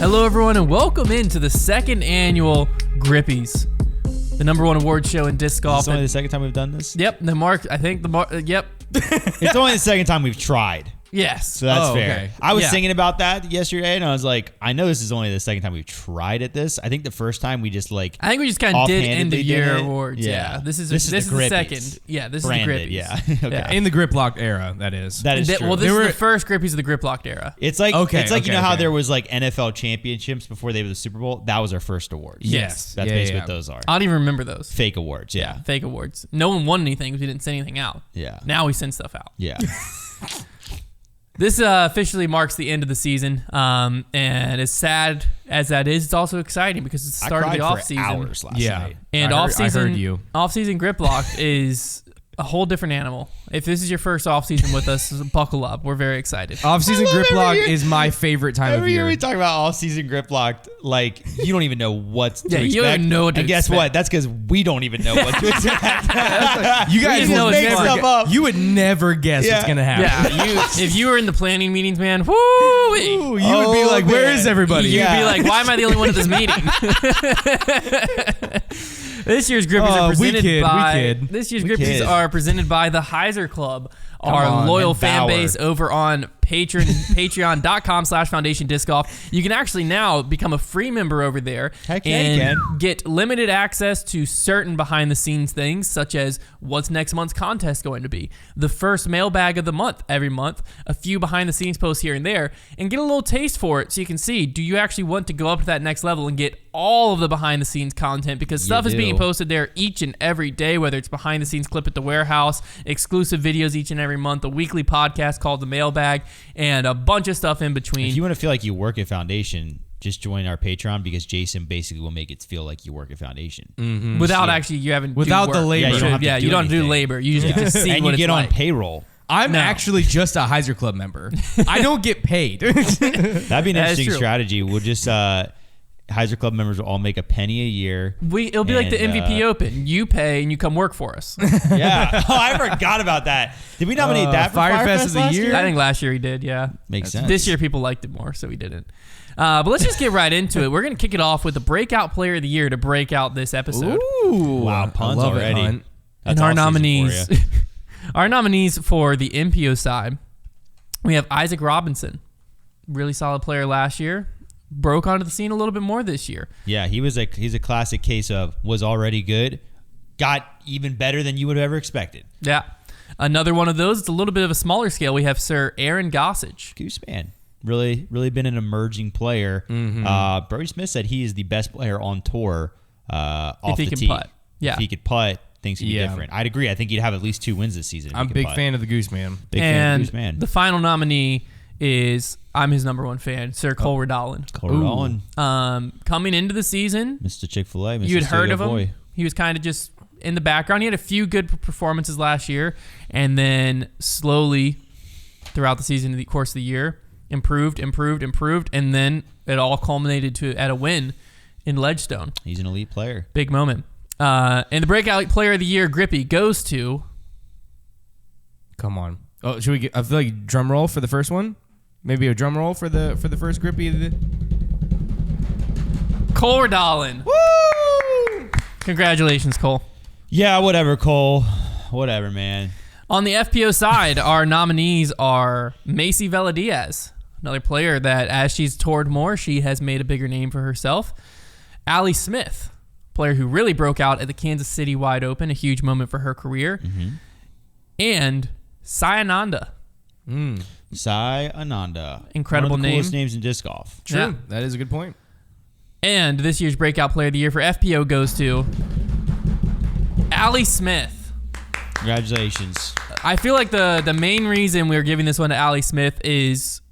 Hello, everyone, and welcome into the second annual Grippies, the #1 award show in disc golf. It's only the second time we've done this? Yep, yep. It's only the second time we've tried. Yes. So that's fair. Okay. I was thinking about that yesterday, and I was like, I know this is only the second time we've tried at this. I think the first time we just like... I think we just kind of did end of year awards. Yeah. This is the second. Yeah, this Branded, is the Yeah. Grippies. Okay. In the grip locked era, that is. That is true. Well, this is the first Grippies of the grip locked era. It's like, you know how there was like NFL championships before they were the Super Bowl? That was our first award. Yes. That's basically what those are. I don't even remember those. Fake awards, yeah. Fake awards. No one won anything because we didn't send anything out. Yeah. Now we send stuff out. Yeah. This officially marks the end of the season, and as sad as that is, it's also exciting because it's the start of the off season. Hours last night. And I heard you. Off-season grip lock is a whole different animal. If this is your first off-season with us, buckle up. We're very excited. Off-season grip lock is my favorite time of year. Every year we talk about off-season grip locked, like you don't even know what to expect. You don't even know what to expect. And guess what? That's because we don't even know what to expect. You guys know make stuff up. You would never guess what's gonna happen. Yeah, if you were in the planning meetings, man, woo, you would be like, "Where is everybody?" You'd be like, "Why am I the only one at this meeting?" This year's Grippies are presented by. This year's Grippies are presented by the Heiser Club, our loyal fan base over on Patreon.com/Foundation Disc Golf. You can actually now become a free member over there and get limited access to certain behind-the-scenes things, such as what's next month's contest going to be, the first mailbag of the month every month, a few behind-the-scenes posts here and there, and get a little taste for it so you can see, do you actually want to go up to that next level and get all of the behind-the-scenes content? Because stuff is being posted there each and every day, whether it's behind-the-scenes clip at the warehouse, exclusive videos each and every month, a weekly podcast called The Mailbag, and a bunch of stuff in between. If you want to feel like you work at Foundation, just join our Patreon because Jason basically will make it feel like you work at Foundation. Mm-hmm. Without actually, you haven't without the labor. You don't do labor. You just get to see and what you get on like. payroll. I'm actually just a Heiser Club member. I don't get paid. That'd be an interesting strategy. We'll just Heiser Club members will all make a penny a year. It'll be like the MVP Open. You pay and you come work for us. Yeah. Oh, I forgot about that. Did we nominate that for Firefest of the year? I think last year we did, yeah. Makes sense. This year people liked it more, so we didn't. But let's just get right into it. We're going to kick it off with the Breakout Player of the Year to break out this episode. Ooh. Wow, puns already. And our nominees, our nominees for the MPO side, we have Isaac Robinson. Really solid player last year. Broke onto the scene a little bit more this year. Yeah, he's a classic case of was already good, got even better than you would have ever expected. Yeah. Another one of those, it's a little bit of a smaller scale. We have Sir Aaron Gossage. Gooseman. Really been an emerging player. Mm-hmm. Brody Smith said he is the best player on tour off the tee. If he can putt. Yeah. If he could putt, things would be different. I'd agree. I think he'd have at least 2 wins this season. I'm a big fan of the Gooseman. Big fan of the Gooseman. The final nominee is, I'm his #1 fan, Sir Cole Redolin. Cole Redolin. Coming into the season, Mr. Chick-fil-A, Mr. You had heard of him. Boy. He was kind of just in the background. He had a few good performances last year, and then slowly throughout the season, the course of the year, improved, and then it all culminated at a win in Ledgestone. He's an elite player. Big moment. And the Breakout Player of the Year, Grippy, goes to... Come on. Oh, should we get... I feel like drum roll for the first one? Maybe a drum roll for the first Grippy. Cole Redolin. Woo! Congratulations, Cole. Yeah, whatever, Cole. Whatever, man. On the FPO side, our nominees are Macy Vela-Diaz, another player that as she's toured more, she has made a bigger name for herself. Allie Smith, player who really broke out at the Kansas City Wide Open, a huge moment for her career. Mm-hmm. And Sai Ananda. Sai Ananda. Incredible One of the name. coolest names in disc golf. True. Yeah. That is a good point. And this year's Breakout Player of the Year for FPO goes to Allie Smith. Congratulations. I feel like the main reason we're giving this one to Allie Smith is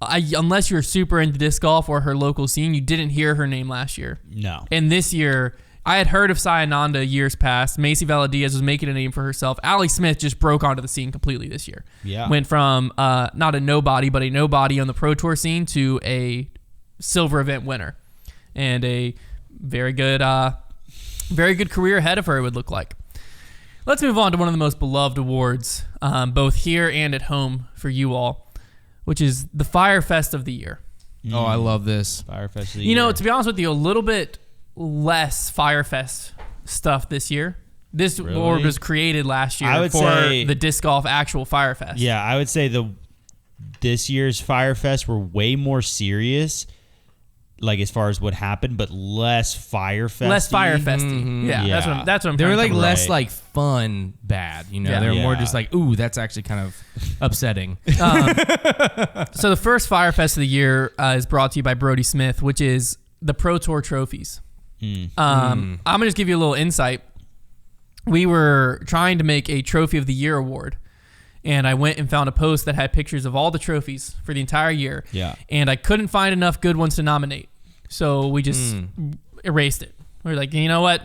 unless you're super into disc golf or her local scene, you didn't hear her name last year. No. And this year, I had heard of Sai Ananda years past. Macy Vela-Diaz was making a name for herself. Allie Smith just broke onto the scene completely this year. Yeah. Went from not a nobody, but a nobody on the Pro Tour scene to a silver event winner. And a very good career ahead of her, it would look like. Let's move on to one of the most beloved awards, both here and at home for you all, which is the Fire Fest of the Year. Oh, I love this. Firefest of the year. To be honest with you, a little bit less Firefest stuff this year. This award was created last year for the disc golf actual Firefest. Yeah, I would say this year's Firefest were way more serious, like as far as what happened, but less Firefesty. Less Firefesty. Mm-hmm. Yeah, that's what I'm. They were like less right. like fun bad. They were more just like, ooh, that's actually kind of upsetting. So the first Firefest of the year is brought to you by Brody Smith, which is the Pro Tour trophies. I'm gonna just give you a little insight. We were trying to make a Trophy of the Year award, and I went and found a post that had pictures of all the trophies for the entire year. Yeah. And I couldn't find enough good ones to nominate, so we just erased it. We were like, you know what?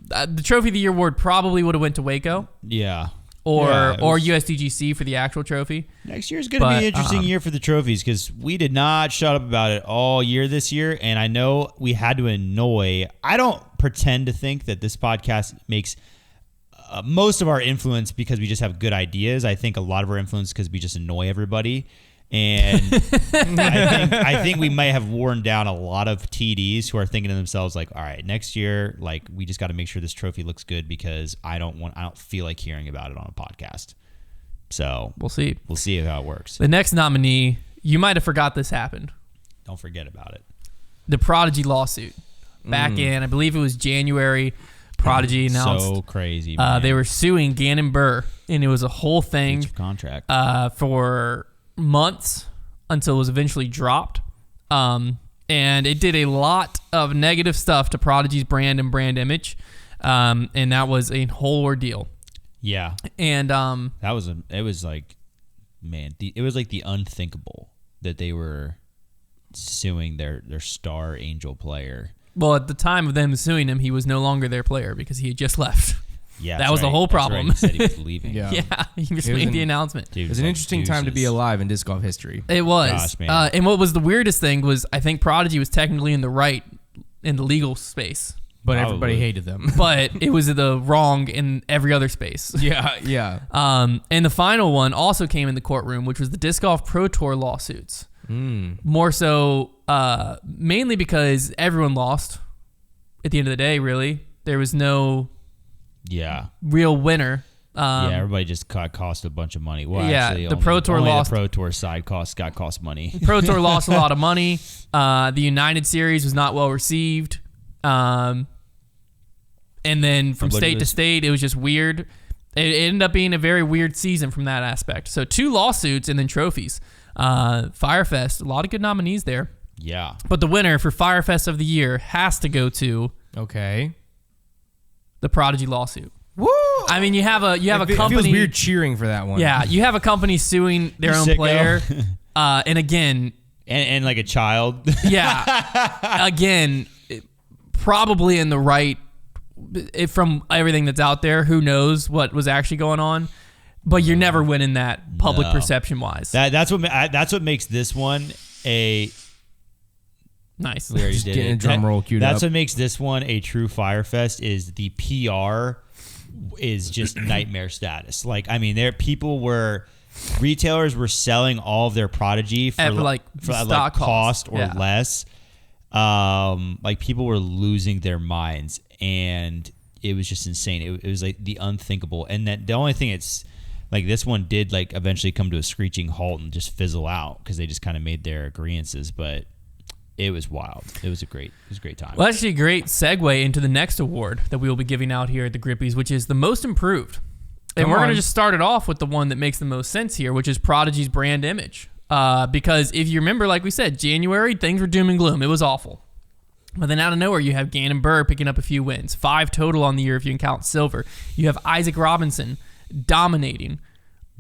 The Trophy of the Year award probably would have went to Waco. Yeah. Or USDGC for the actual trophy. Next year's going to be an interesting year for the trophies because we did not shut up about it all year this year, and I know we had to annoy. I don't pretend to think that this podcast makes most of our influence because we just have good ideas. I think a lot of our influence because we just annoy everybody. And I think we might have worn down a lot of TDs who are thinking to themselves like, all right, next year, like we just got to make sure this trophy looks good because I don't feel like hearing about it on a podcast. So we'll see how it works. The next nominee, you might have forgot this happened. Don't forget about it. The Prodigy lawsuit back in, I believe it was January. Prodigy announced so crazy. Man. They were suing Gannon Buhr, and it was a whole thing contract for months until it was eventually dropped. And it did a lot of negative stuff to Prodigy's brand and brand image, and that was a whole ordeal. Yeah, and it was like the unthinkable that they were suing their star Angel player. Well, at the time of them suing him, he was no longer their player because he had just left. Yeah, that was the whole problem. Right. He said he was leaving. Yeah, he just made the announcement. It was an interesting time to be alive in disc golf history. It was. Gosh, man. And what was the weirdest thing was I think Prodigy was technically in the right in the legal space. But everybody hated them. But it was the wrong in every other space. Yeah. And the final one also came in the courtroom, which was the Disc Golf Pro Tour lawsuits. More so, mainly because everyone lost at the end of the day, really. There was no real winner. Everybody just cost a bunch of money. Well, actually, the Pro Tour lost. The Pro Tour side cost money. Pro Tour lost a lot of money. The United Series was not well received. And then from state to state, it was just weird. It ended up being a very weird season from that aspect. So 2 lawsuits and then trophies. Firefest, a lot of good nominees there. Yeah. But the winner for Firefest of the year has to go to the Prodigy lawsuit. Woo! I mean, you have a company. It feels weird cheering for that one. Yeah, you have a company suing their own player. And again, and like a child. Yeah. Again, probably in the right. From everything that's out there, who knows what was actually going on? But you're never winning that public perception wise. That's what makes this one a nice. We already did getting a drum roll queued That's up. what makes this one a true Firefest. Is the PR is just nightmare status. Like, I mean, retailers were selling all of their Prodigy for stock cost or less. Like people were losing their minds, and it was just insane. It was like the unthinkable. And that the only thing it's like this one did like eventually come to a screeching halt and just fizzle out because they just kind of made their agreeances, but it was wild. It was a great time. Well, actually, a great segue into the next award that we will be giving out here at the Grippies, which is the most improved. And we're going to just start it off with the one that makes the most sense here, which is Prodigy's brand image. Because if you remember, like we said, January, things were doom and gloom. It was awful. But then out of nowhere, you have Gannon Buhr picking up a few wins. 5 total on the year if you can count silver. You have Isaac Robinson dominating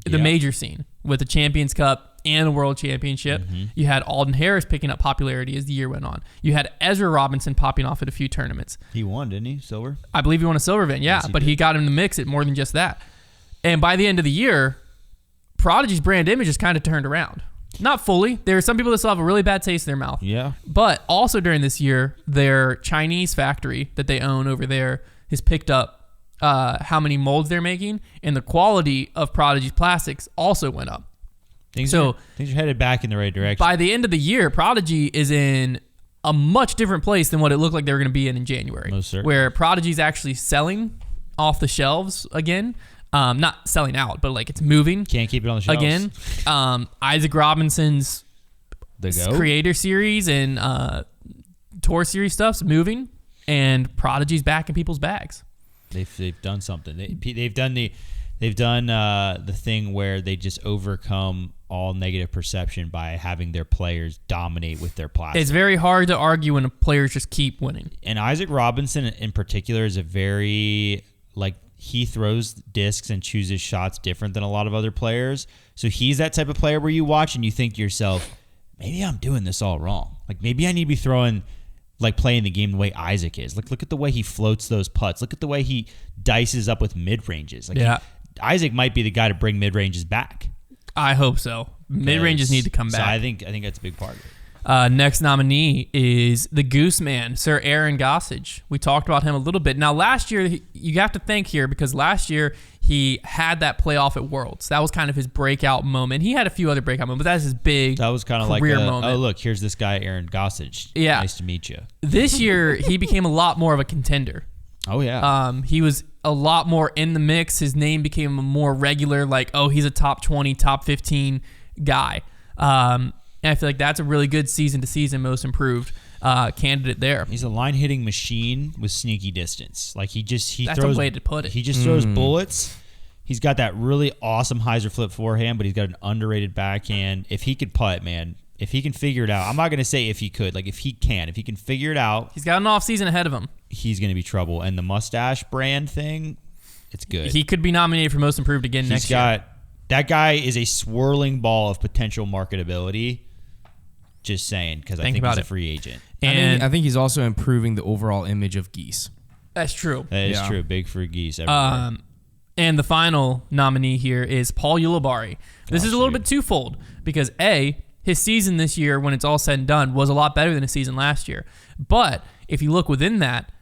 the major scene with the Champions Cup and a World Championship. Mm-hmm. You had Alden Harris picking up popularity as the year went on. You had Ezra Robinson popping off at a few tournaments. He won, didn't he? Silver? I believe he won a silver event, yeah. Yes, but he got him in the mix at more than just that. And by the end of the year, Prodigy's brand image is kind of turned around. Not fully. There are some people that still have a really bad taste in their mouth. Yeah. But also during this year, their Chinese factory that they own over there has picked up how many molds they're making, and the quality of Prodigy's plastics also went up. Things are headed back in the right direction. By the end of the year, Prodigy is in a much different place than what it looked like they were going to be in January. Most certainly. Where Prodigy's actually selling off the shelves again. Not selling out, but like it's moving. Can't keep it on the shelves. Again. Isaac Robinson's creator series and tour series stuff's moving, and Prodigy's back in people's bags. They've done something. They've done the thing where they just overcome all negative perception by having their players dominate with their platform. It's very hard to argue when players just keep winning. And Isaac Robinson in particular is a very, he throws discs and chooses shots different than a lot of other players. So he's that type of player where you watch and you think to yourself, maybe I'm doing this all wrong. Like maybe I need to be throwing, playing the game the way Isaac is. Look at the way he floats those putts. Look at the way he dices up with mid-ranges. Isaac might be the guy to bring mid-ranges back. I hope so. Mid-ranges need to come back. So I think that's a big part of it. Next nominee is the Goose Man, Sir Aaron Gossage. We talked about him a little bit. Now, last year, you have to think here because last year he had that playoff at Worlds. That was kind of his breakout moment. He had a few other breakout moments, but that's his big That was kind of career moment. Oh, look, here's this guy, Aaron Gossage. Yeah. Nice to meet you. This year, he became a lot more of a contender. Oh, yeah. He was a lot more in the mix. His name became more regular, he's a top 20, top 15 guy. And I feel like that's a really good season-to-season most improved candidate there. He's a line-hitting machine with sneaky distance. That's a way to put it. He just throws bullets. He's got that really awesome hyzer flip forehand, but he's got an underrated backhand. If he could putt, man, if he can figure it out, I'm not going to say if he could, if he can figure it out. He's got an off-season ahead of him. He's going to be trouble. And the mustache brand thing, it's good. He could be nominated for most improved again next year. That guy is a swirling ball of potential marketability. Just saying, because I think he's a free agent. And I think he's also improving the overall image of Geese. That's true. That is true. Big for Geese everywhere. And the final nominee here is Paul Ulibarri. This is a little bit twofold because A, his season this year, when it's all said and done, was a lot better than his season last year. But if you look within that,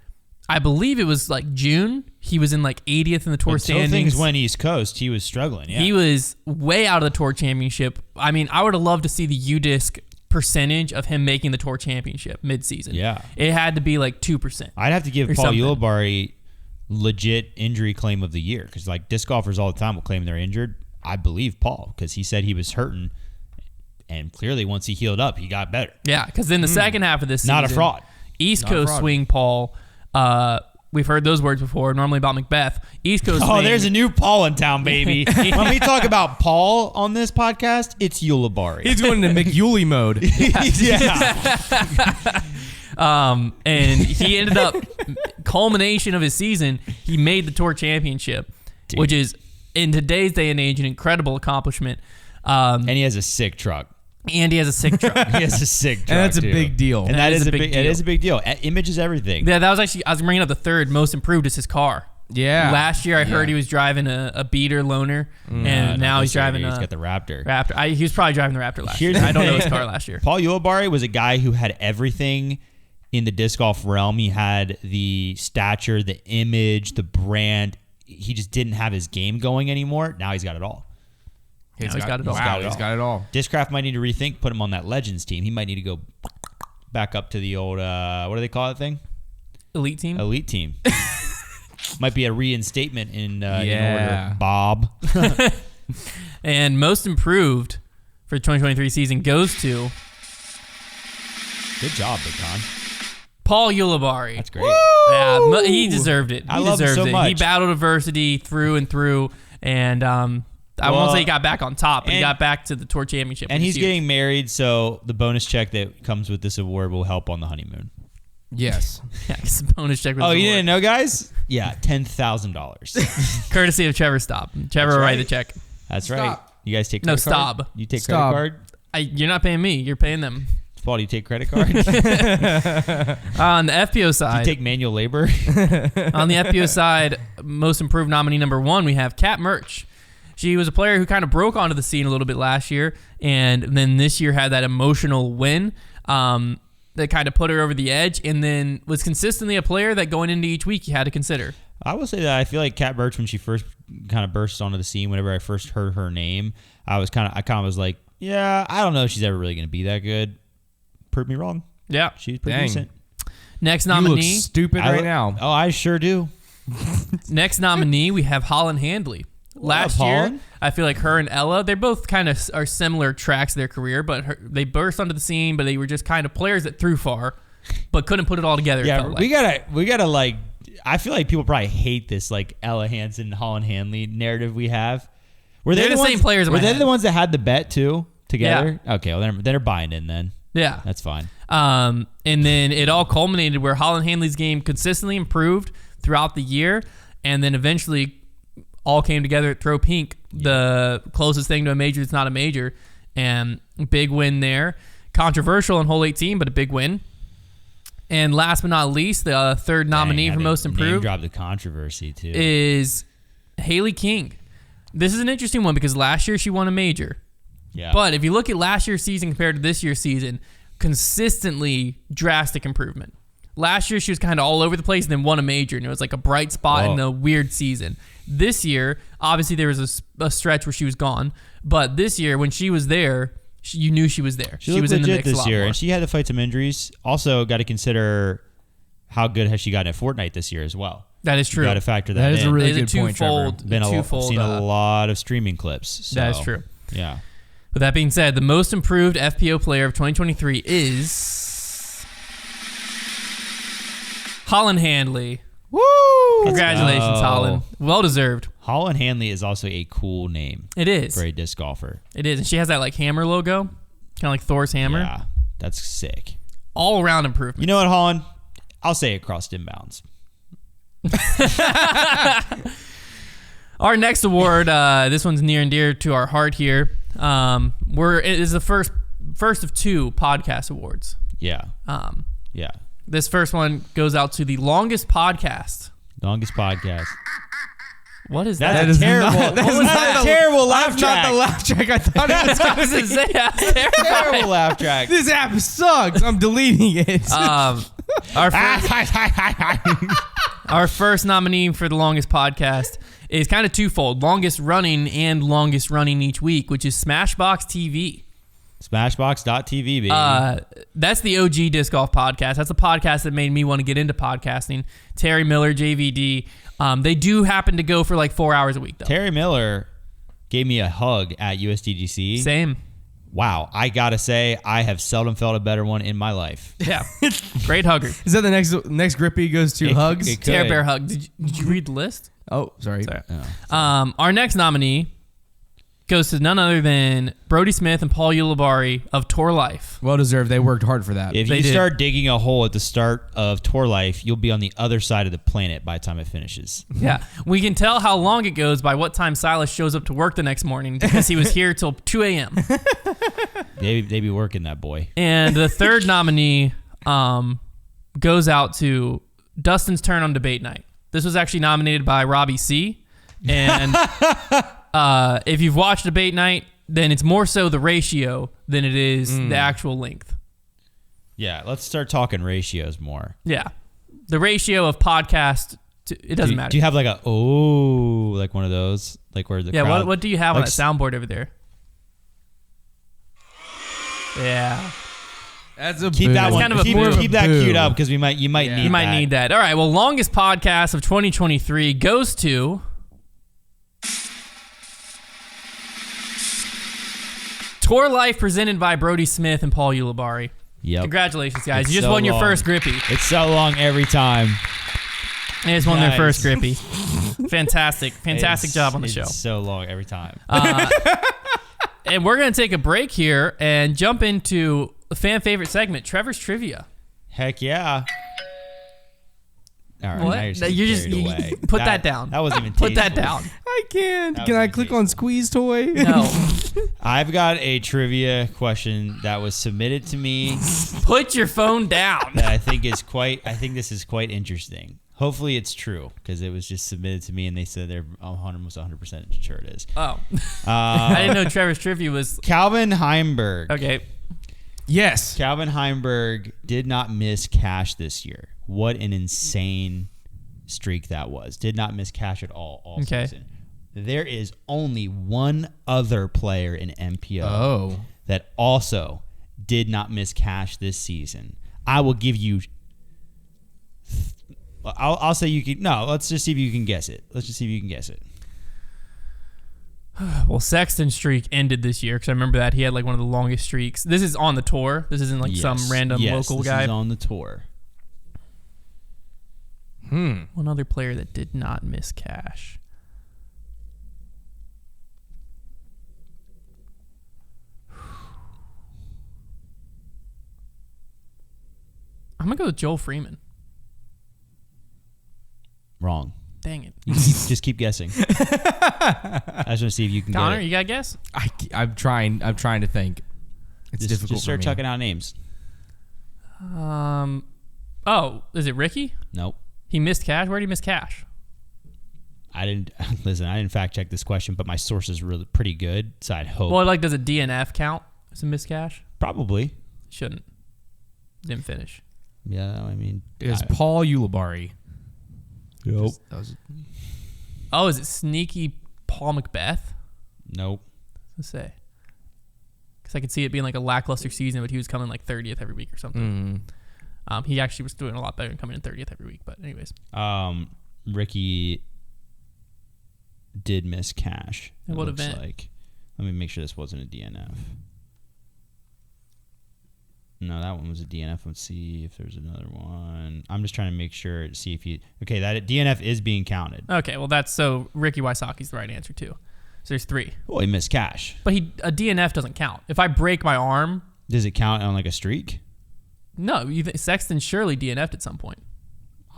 I believe it was June. He was in 80th in the tour standings. Until things went East Coast, he was struggling. Yeah. He was way out of the tour championship. I mean, I would have loved to see the UDisc percentage of him making the tour championship mid-season. Yeah. It had to be 2%. I'd have to give Paul Ulibarri legit injury claim of the year because disc golfers all the time will claim they're injured. I believe Paul because he said he was hurting, and clearly once he healed up, he got better. Yeah, because in the second half of this season, not a fraud. East Coast swing Paul. We've heard those words before, normally about Macbeth. East Coast swing. There's a new Paul in town, baby. When we talk about Paul on this podcast, it's Ulibarri. He's going into McYuli mode. And he ended up, culmination of his season, he made the tour championship, which is, in today's day and age, an incredible accomplishment. And he has a sick truck. And he has a sick truck. He has a sick truck. And that's a big deal. And that is a big deal. It is a big deal. Image is everything. Yeah, that was actually, I was bringing up the third most improved is his car. Yeah. Last year I heard he was driving a beater loaner, and now he's driving he's got the Raptor. He was probably driving the Raptor last year. I don't know his car last year. Paul Ulibarri was a guy who had everything in the disc golf realm. He had the stature, the image, the brand. He just didn't have his game going anymore. Now he's got it all. He's got it all. Wow, he's got it all. Discraft might need to rethink, put him on that Legends team. He might need to go back up to the old, what do they call that thing? Elite team? Elite team. Might be a reinstatement in order, Bob. And most improved for the 2023 season goes to... Good job, Big Con. Paul Ulibarri. That's great. Yeah, he deserved it. I love him so much. He battled adversity through and through, and I won't say he got back on top, but he got back to the tour championship. And he's getting married, so the bonus check that comes with this award will help on the honeymoon. Yes. Yeah, it's a bonus check. Oh, you didn't know, guys? Yeah, $10,000. Courtesy of Trevor Stop. Trevor will write the check. That's right. You guys take credit card? No, Staub. You take credit card? You're not paying me. You're paying them. Paul, do you take credit card? On the FPO side. Do you take manual labor? On the FPO side, most improved nominee number 1, we have Kat Murch. She was a player who kind of broke onto the scene a little bit last year, and then this year had that emotional win that kind of put her over the edge, and then was consistently a player that going into each week you had to consider. I will say that I feel like Kat Birch, when she first kind of burst onto the scene, whenever I first heard her name, I kind of was like, yeah, I don't know if she's ever really going to be that good. Prove me wrong. Yeah. She's pretty decent. Next nominee. You look stupid now. Oh, I sure do. Next nominee, we have Holland Handley. Last year, I feel like her and Ella, they both kind of are similar tracks of their career, but they burst onto the scene, but they were just kind of players that threw far, but couldn't put it all together. Yeah, we gotta like. I feel like people probably hate this like Ella Hansen, Holland Handley narrative we have. They're the same players. Were they the ones that had the bet too together? Yeah. Okay, well they're buying in then. Yeah, that's fine. And then it all culminated where Holland Handley's game consistently improved throughout the year, and then eventually all came together at Throw Pink, the closest thing to a major that's not a major, and big win there. Controversial in hole 18, but a big win. And last but not least, the third nominee for most improved name drop the controversy too is Haley King. This is an interesting one because last year she won a major. Yeah. But if you look at last year's season compared to this year's season, consistently drastic improvement. Last year she was kind of all over the place and then won a major, and it was like a bright spot in a weird season. This year, obviously there was a stretch where she was gone, but this year when she was there, you knew she was there. She was in the mix this year, and she had to fight some injuries. Also, got to consider how good has she gotten at Fortnite this year as well. That is true. Got to factor that in. That is a really good point, Trevor. Seen a lot of streaming clips. So, that is true. Yeah. With that being said, the most improved FPO player of 2023 is Holland Handley. Woo! Congratulations, Holland. Well deserved. Holland Handley is also a cool name. It is. For a disc golfer. It is. And she has that like hammer logo, kind of like Thor's hammer. Yeah, that's sick. All around improvement. You know what, Holland? I'll say it crossed inbounds. Our next award, this one's near and dear to our heart here. It is the first of two podcast awards. Yeah. Yeah. This first one goes out to the longest podcast. Longest podcast. What is that? That is terrible. That is not a terrible laugh track. Not the laugh track I thought it was going to say. Terrible laugh track. This app sucks. I'm deleting it. Our first nominee for the longest podcast is kind of twofold: longest running and longest running each week, which is Smashbox TV. Smashbox.tv, baby. That's the OG Disc Golf podcast. That's a podcast that made me want to get into podcasting. Terry Miller, JVD. They do happen to go for like 4 hours a week, though. Terry Miller gave me a hug at USDGC. Same. Wow. I got to say, I have seldom felt a better one in my life. Yeah. Great hugger. Is that the next Grippy goes to hugs? Terry Bear hug. Did you read the list? Oh, sorry. Oh. Our next nominee goes to none other than Brody Smith and Paul Ulibarri of Tour Life. Well deserved. They worked hard for that. If you start digging a hole at the start of Tour Life, you'll be on the other side of the planet by the time it finishes. Yeah. We can tell how long it goes by what time Silas shows up to work the next morning because he was here till 2 a.m. They be working, that boy. And the third nominee goes out to Dustin's Turn on Debate Night. This was actually nominated by Robbie C. And if you've watched Debate Night, then it's more so the ratio than it is the actual length. Yeah, let's start talking ratios more. Yeah. The ratio of podcast, it doesn't matter. Do you have like like one of those? Like where the crowd, what do you have on that soundboard over there? Yeah. That's a keep that one. Kind of keep that queued up because you might need that. All right. Well, longest podcast of 2023 goes to Tour Life, presented by Brody Smith and Paul Ulibarri. Yep. Congratulations, guys! You just won your first Grippy. It's so long every time. They just won their first Grippy. Fantastic job on the show. It's so long every time. And we're going to take a break here and jump into a fan favorite segment, Trevor's Trivia. Heck yeah. All right, what? You put that down. That wasn't even tasteful. Put that down. I can't. Can I click on Squeeze Toy? No. I've got a trivia question that was submitted to me. Put your phone down. That I think this is quite interesting. Hopefully it's true because it was just submitted to me and they said they're almost 100% sure it is. Oh. I didn't know Trevor's Trivia was... Calvin Heimberg. Okay. Yes. Calvin Heimberg did not miss cash this year. What an insane streak that was. Did not miss cash at all season. There is only one other player in MPO that also did not miss cash this season. I will give you. I'll say you can. No, let's just see if you can guess it. Well, Sexton's streak ended this year because I remember that he had like one of the longest streaks. This is on the tour. This isn't like some random local guy. This is on the tour. One other player that did not miss cash. I'm going to go with Joel Freeman. Wrong. Dang it. Just keep guessing. I just want to see if you can Konner, get it. You got a guess? I'm trying to think. It's difficult Just start chucking out names. Is it Ricky? Nope. He missed cash? Where did he miss cash? I didn't fact check this question, but my source is really pretty good, so I'd hope. Well, like, does a DNF count as a missed cash? Probably. Shouldn't. Didn't finish. Yeah, I mean, it was Paul Ulibarri. Nope. Is it sneaky Paul Macbeth? Nope. Let's say. Because I could see it being like a lackluster season, but he was coming like 30th every week or something. He actually was doing a lot better than coming in 30th every week. But anyways. Ricky did miss cash. And what event? Like. Let me make sure this wasn't a DNF. No, that one was a DNF. Let's see if there's another one. I'm just trying to make sure to see if you. Okay, that DNF is being counted. Okay, well so Ricky Wysocki's the right answer too. So there's 3. Well, he missed cash. But a DNF doesn't count. If I break my arm, does it count on like a streak? No, Sexton surely DNF'd at some point.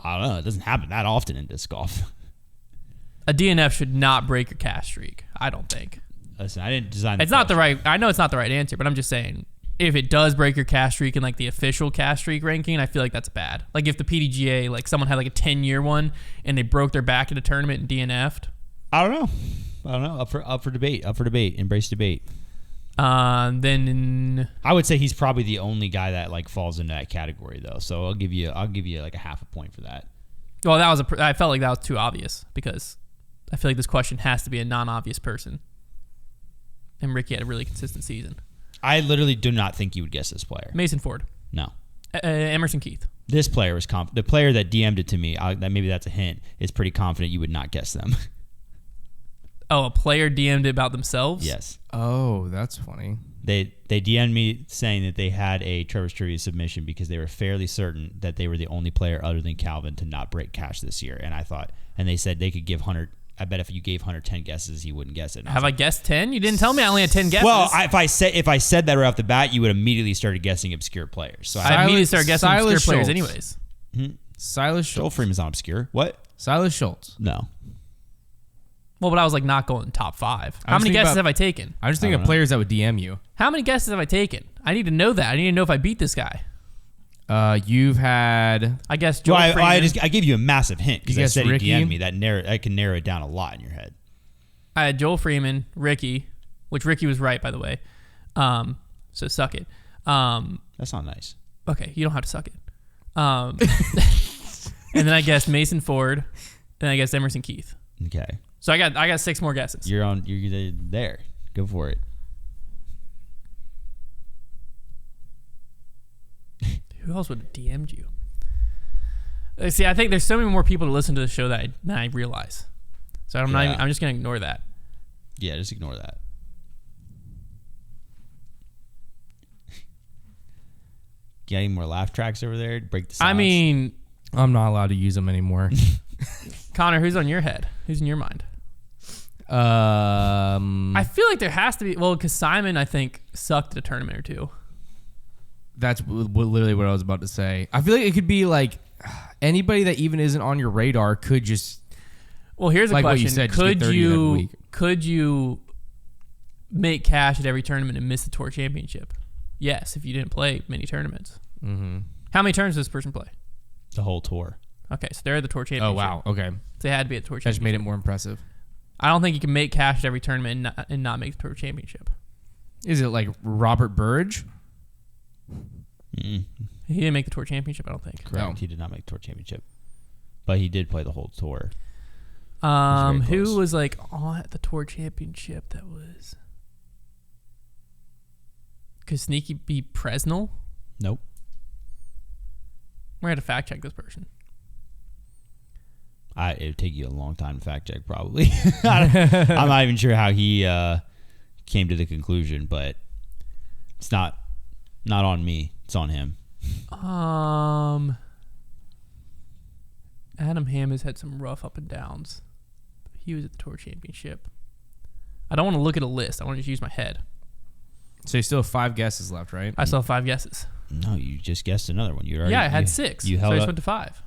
I don't know. It doesn't happen that often in disc golf. A DNF should not break your cash streak. I don't think. Listen, I didn't design. It's not the right. I know it's not the right answer, but I'm just saying. If it does break your cash streak in like the official cash streak ranking, I feel like that's bad. Like if the PDGA, like someone had like a 10-year one and they broke their back at a tournament and DNF'd. I don't know. Up for debate. Embrace debate. Then I would say he's probably the only guy that like falls into that category though. So I'll give you like a half a point for that. Well, I felt like that was too obvious because I feel like this question has to be a non-obvious person. And Ricky had a really consistent season. I literally do not think you would guess this player. Mason Ford. No. Emerson Keith. This player was the player that DM'd it to me. Maybe that's a hint. Is pretty confident you would not guess them. Oh, a player DM'd it about themselves? Yes. Oh, that's funny. They DM'd me saying that they had a Trevor's Trivia submission because they were fairly certain that they were the only player other than Calvin to not break cash this year. And they said they could give Hunter. I bet if you gave Hunter 10 guesses, he wouldn't guess it. Have I guessed 10? You didn't tell me I only had 10 guesses. Well, if I said that right off the bat, you would immediately started guessing obscure players. So I immediately started guessing obscure players anyways. Silas Schultz. Joel Freeman's not obscure. What? Silas Schultz. No. Well, but I was like not going top 5. How many guesses have I taken? I'm just thinking of players that would DM you. How many guesses have I taken? I need to know that. I need to know if I beat this guy. You've had. I guess Joel Freeman. I gave you a massive hint because I said Ricky? he DM'd me. I can narrow it down a lot in your head. I had Joel Freeman, Ricky, which Ricky was right, by the way. So suck it. That's not nice. Okay, you don't have to suck it. And then I guessed Mason Ford, and I guessed Emerson Keith. Okay. So I got 6 more guesses. You're there. Go for it. Who else would have DM'd you? See, I think there's so many more people to listen to the show than I realize. So I'm just gonna ignore that. Yeah, just ignore that. Got any more laugh tracks over there to break the silence? I mean, I'm not allowed to use them anymore. Konner, who's on your head? Who's in your mind? I feel like there has to be. Well, because Simon, I think, sucked at a tournament or 2. That's literally what I was about to say. I feel like it could be like anybody that even isn't on your radar could just. Well, here's a like question: what you said, could you make cash at every tournament and miss the tour championship? Yes, if you didn't play many tournaments. Mm-hmm. How many tournaments does this person play? The whole tour. Okay, so they're at the tour championship. Oh wow, okay. So they had to be at the tour championship. That just made it more impressive. I don't think you can make cash at every tournament and not make the tour championship. Is it like Robert Burge? Mm. He didn't make the tour championship, I don't think. Correct. No. He did not make the tour championship. but he did play the whole tour. Who was like on the tour championship? That was. Could Sneaky be Presnell? Nope. We're going to fact check this person. It would take you a long time to fact check, probably. I'm not even sure how he came to the conclusion, but it's not on me. It's on him. Adam Ham has had some rough up and downs. He was at the tour championship. I don't want to look at a list. I want to just use my head. So you still have 5 guesses left, right? I still have 5 guesses. No, you just guessed another one. I had 6. So I just went to 5.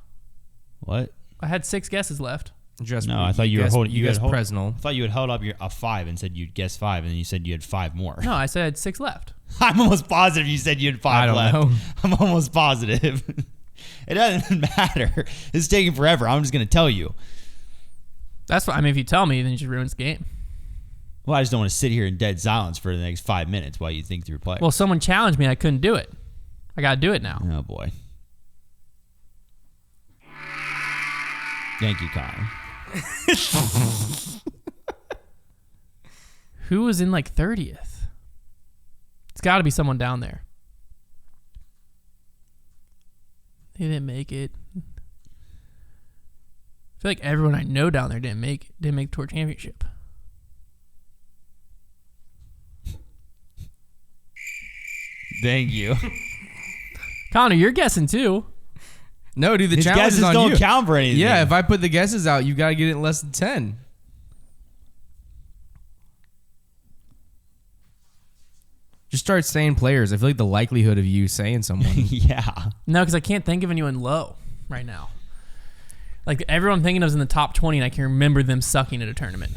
What? I had 6 guesses left. I thought you were holding. You guessed Presnell. I thought you had held up a 5 and said you'd guess 5, and then you said you had 5 more. No, I said I had 6 left. I'm almost positive you said you had 5 left. I don't know. I'm almost positive. It doesn't matter. It's taking forever. I'm just gonna tell you. That's what I mean. If you tell me, then it just ruins the game. Well, I just don't want to sit here in dead silence for the next 5 minutes while you think through play. Well, someone challenged me. I couldn't do it. I got to do it now. Oh, boy. Thank you, Konner. Who was in like 30th? It's got to be someone down there. They didn't make it. I feel like everyone I know down there didn't make the tour championship. Thank you. Konner, you're guessing too. No, dude, the His challenge guesses is on don't you. count for anything. Yeah, if I put the guesses out, you got to get it in less than 10. Just start saying players. I feel like the likelihood of you saying someone. Yeah. No, because I can't think of anyone low right now. Like everyone I'm thinking of is in the top 20, and I can remember them sucking at a tournament.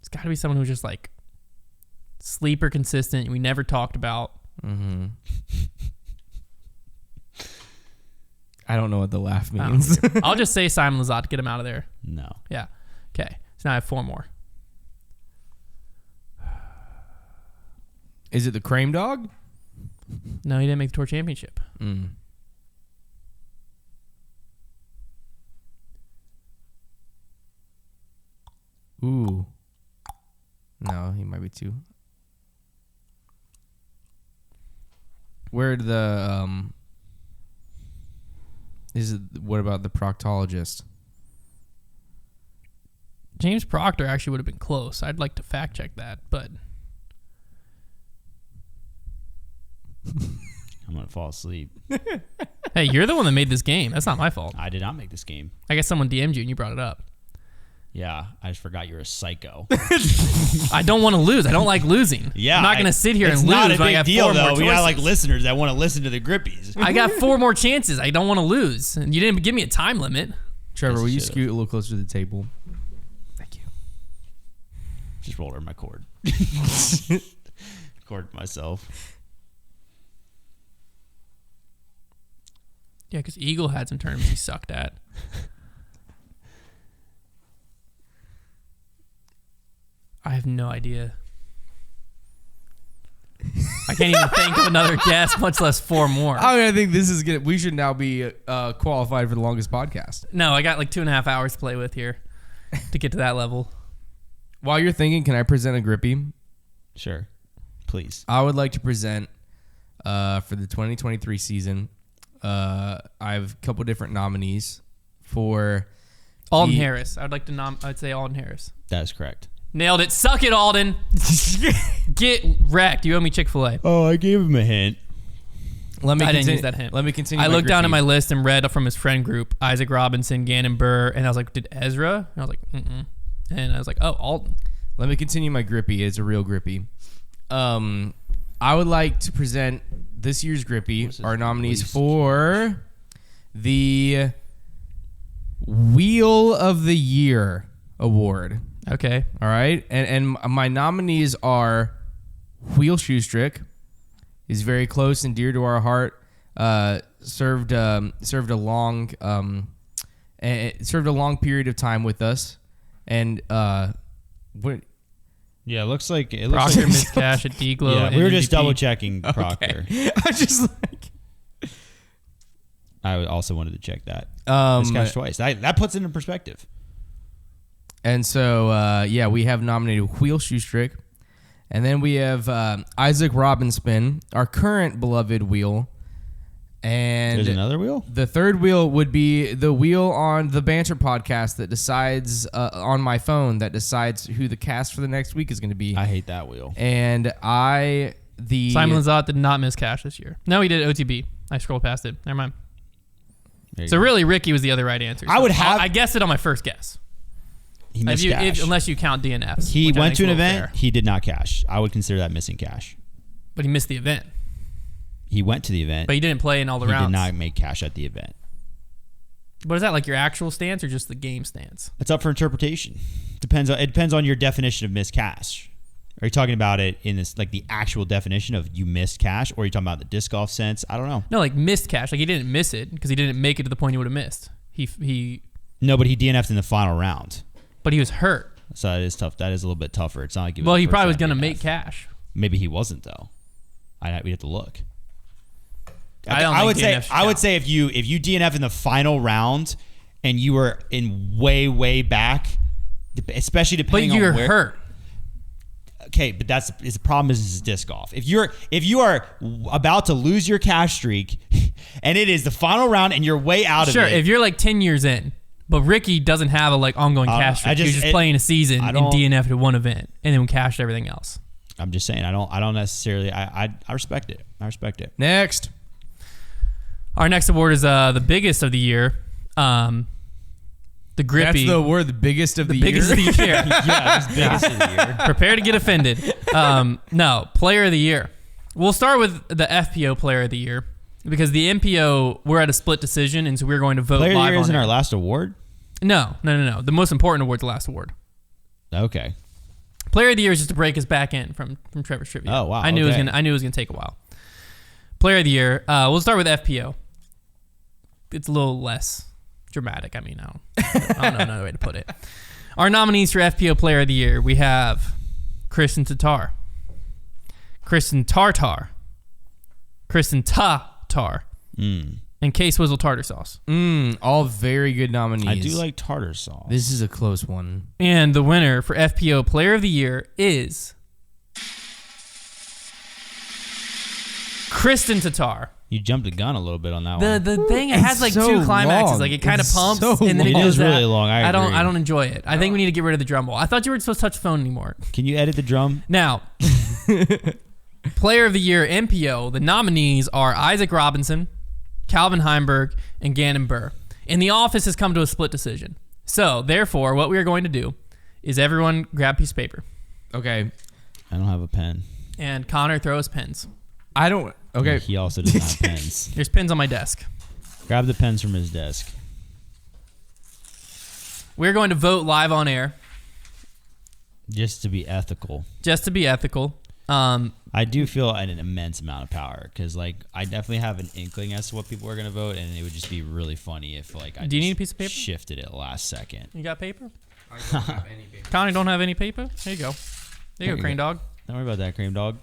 It's got to be someone who's just like sleeper consistent. We never talked about. Mm-hmm. I don't know what the laugh means. I'll just say Simon Lizotte to get him out of there. No. Yeah. Okay. So now I have 4 more. Is it the Crame Dog? No, he didn't make the tour championship. Ooh. No, he might be too. Where'd the what about the proctologist? James Proctor actually would have been close. I'd like to fact check that, but I'm going to fall asleep. hey, you're the one that made this game. That's not my fault. I did not make this game. I guess someone DM'd you and you brought it up. Yeah, I just forgot you're a psycho. I don't want to lose. I don't like losing. Yeah, I'm not going to sit here and lose. It's not a when I big got deal, 4 more though. We got choices. like listeners that want to listen to the Grippies. I got 4 more chances. I don't want to lose. And you didn't give me a time limit. Trevor, will you scoot a little closer to the table? Thank you. Just rolled over my cord. Cord myself. Yeah, because Eagle had some tournaments he sucked at. I have no idea. I can't even think of another guess, much less 4 more. I mean, I think this is good. We should now be qualified for the longest podcast. No, I got like 2.5 hours to play with here to get to that level. While you're thinking, can I present a Grippy? Sure. Please. I would like to present for the 2023 season. I have a couple different nominees for Alden Harris. I would like to I'd say Alden Harris. That is correct. Nailed it. Suck it, Alden. Get wrecked. You owe me Chick-fil-A. Oh, I gave him a hint. I didn't use that hint. Let me continue. I looked down at my list and read from his friend group, Isaac Robinson, Gannon Burr, and I was like, did Ezra? And I was like, mm-mm. And I was like, oh, Alden. Let me continue my Grippy. It's a real Grippy. I would like to present this year's Grippy, our nominees for the Wheel of the Year award. Okay. All right. And my nominees are Wheel Shoestrick. He's very close and dear to our heart. Served a long period of time with us. And what? Yeah, it looks like Proctor missed cash at D-Glow. Yeah, we were just MVP. double checking Proctor. I just like I also wanted to check that. Miscast twice. That puts it in perspective. And so, we have nominated Wheel Shoestrick. And then we have Isaac Robinson, our current beloved wheel. And there's another wheel? The third wheel would be the wheel on the Banter podcast that decides on my phone that decides who the cast for the next week is going to be. I hate that wheel. And Simon Lizotte did not miss cash this year. No, he did OTB. I scrolled past it. Never mind. So really, Ricky was the other right answer. So I guessed it on my first guess. He missed cash. Unless you count DNFs. He went to an event. Fair. He did not cash. I would consider that missing cash. But he missed the event. He went to the event. But he didn't play in all the rounds. He did not make cash at the event. But is that like your actual stance or just the game stance? It's up for interpretation. It depends on your definition of missed cash. Are you talking about it in this like the actual definition of you missed cash, or are you talking about the disc golf sense? I don't know. No, like missed cash. Like he didn't miss it because he didn't make it to the point he would have missed. No, but he DNF'd in the final round. But he was hurt. So that is tough. That is a little bit tougher. It's not like he probably was going to make cash. Maybe he wasn't though. We'd have to look. I would say if you DNF in the final round and you were in way back, especially depending on where. But you're hurt. Okay, but the problem is disc golf. If you are about to lose your cash streak and it is the final round and you're way out of it. Sure, if you're like 10 years in, but Ricky doesn't have a like ongoing cash streak. He's just playing a season and DNF'd at one event and then cashed everything else. I'm just saying I don't necessarily I respect it. I respect it. Next. Our next award is the biggest of the year. The Grippy. That's the award, the biggest of the year? Biggest of the year. Yeah, it's biggest of the year. Prepare to get offended. No, player of the year. We'll start with the FPO player of the year because the MPO, we're at a split decision, and so we're going to vote live on Player of the year isn't our last award? No. The most important award's the last award. Okay. Player of the year is just to break us back in from Trevor's trivia. Oh, wow. I knew it was gonna take a while. Player of the year. We'll start with FPO. It's a little less dramatic. I mean, I don't know another way to put it. Our nominees for FPO Player of the Year, we have Kristen Tatar, Kristen Tartar, Kristen Tatar, and K-Swizzle Tartar Sauce. All very good nominees. I do like tartar sauce. This is a close one. And the winner for FPO Player of the Year is Kristen Tatar. You jumped the gun a little bit on that one. The thing, it has like two climaxes. Long. Like it kind of pumps and then it goes. It is really long. I don't enjoy it. I think we need to get rid of the drum roll. I thought you weren't supposed to touch the phone anymore. Can you edit the drum? Now, Player of the Year MPO, the nominees are Isaac Robinson, Calvin Heimberg, and Gannon Burr. And the office has come to a split decision. So, therefore, what we are going to do is everyone grab a piece of paper. Okay. I don't have a pen. And Konner, throw us pens. I don't. Okay. He also does not have pens. There's pens on my desk. Grab the pens from his desk. We're going to vote live on air. Just to be ethical. I do feel an immense amount of power because, like, I definitely have an inkling as to what people are going to vote, and it would just be really funny if, like, do you need a piece of paper? Shifted it last second. You got paper? I don't have any paper. Connie, don't have any paper? There you go. There you go, Crane Dog. Don't worry about that, Cream Dog.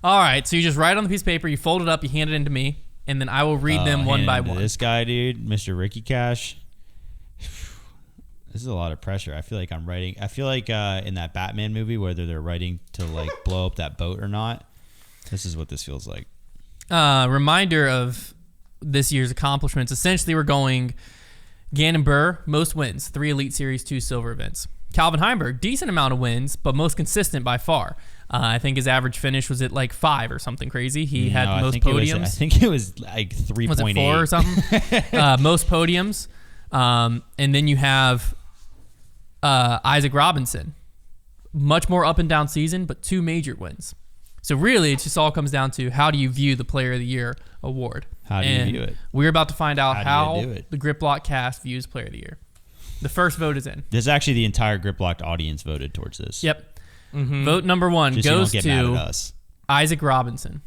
All right, so you just write on the piece of paper, you fold it up, you hand it in to me, and then I will read them one by one. This guy, dude, Mr. Ricky Cash. This is a lot of pressure. I feel like I'm writing. I feel like in that Batman movie, whether they're writing to like blow up that boat or not, this is what this feels like. Reminder of this year's accomplishments. Essentially, we're going Gannon Burr, most wins, 3 Elite Series, 2 silver events. Calvin Heimberg, decent amount of wins, but most consistent by far. I think his average finish was at like 5 or something crazy. He had the most podiums. I think it was like 3.8. Was it 4 or something? Most podiums. And then you have Isaac Robinson. Much more up and down season, but 2 major wins. So really, it just all comes down to how do you view the Player of the Year award? How do you view it? We're about to find out how the Grip Lock cast views Player of the Year. The first vote is in. This is actually the entire Grip Locked audience voted towards this. Yep. Mm-hmm. Vote number 1 just goes so to mad at us. Isaac Robinson.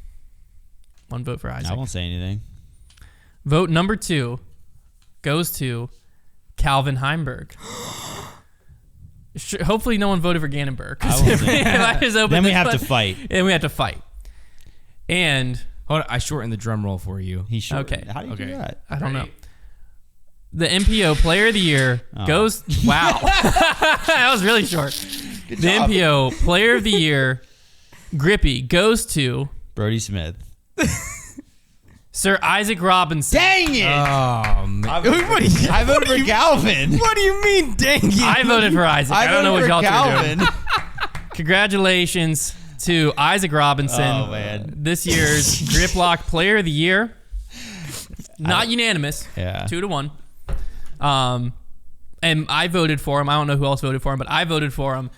1 vote for Isaac. I won't say anything. Vote number 2 goes to Calvin Heimberg. Hopefully no one voted for Gannonburg. Then we have to fight. And we have to fight. And Hold on, I shortened the drum roll for you. He shortened. Okay. How do you do that? I don't know. The MPO Player of the Year goes. Wow, that was really short. The MPO Player of the Year, Grippy, goes to Brody Smith. Sir Isaac Robinson. Dang it! Oh man, I voted for Calvin. What do you mean, dang it? I voted for Isaac. I don't know what y'all are doing. Congratulations to Isaac Robinson. Oh man, this year's Grip Lock Player of the Year. Not unanimous. Yeah, 2-1. And I voted for him. I don't know who else voted for him, but I voted for him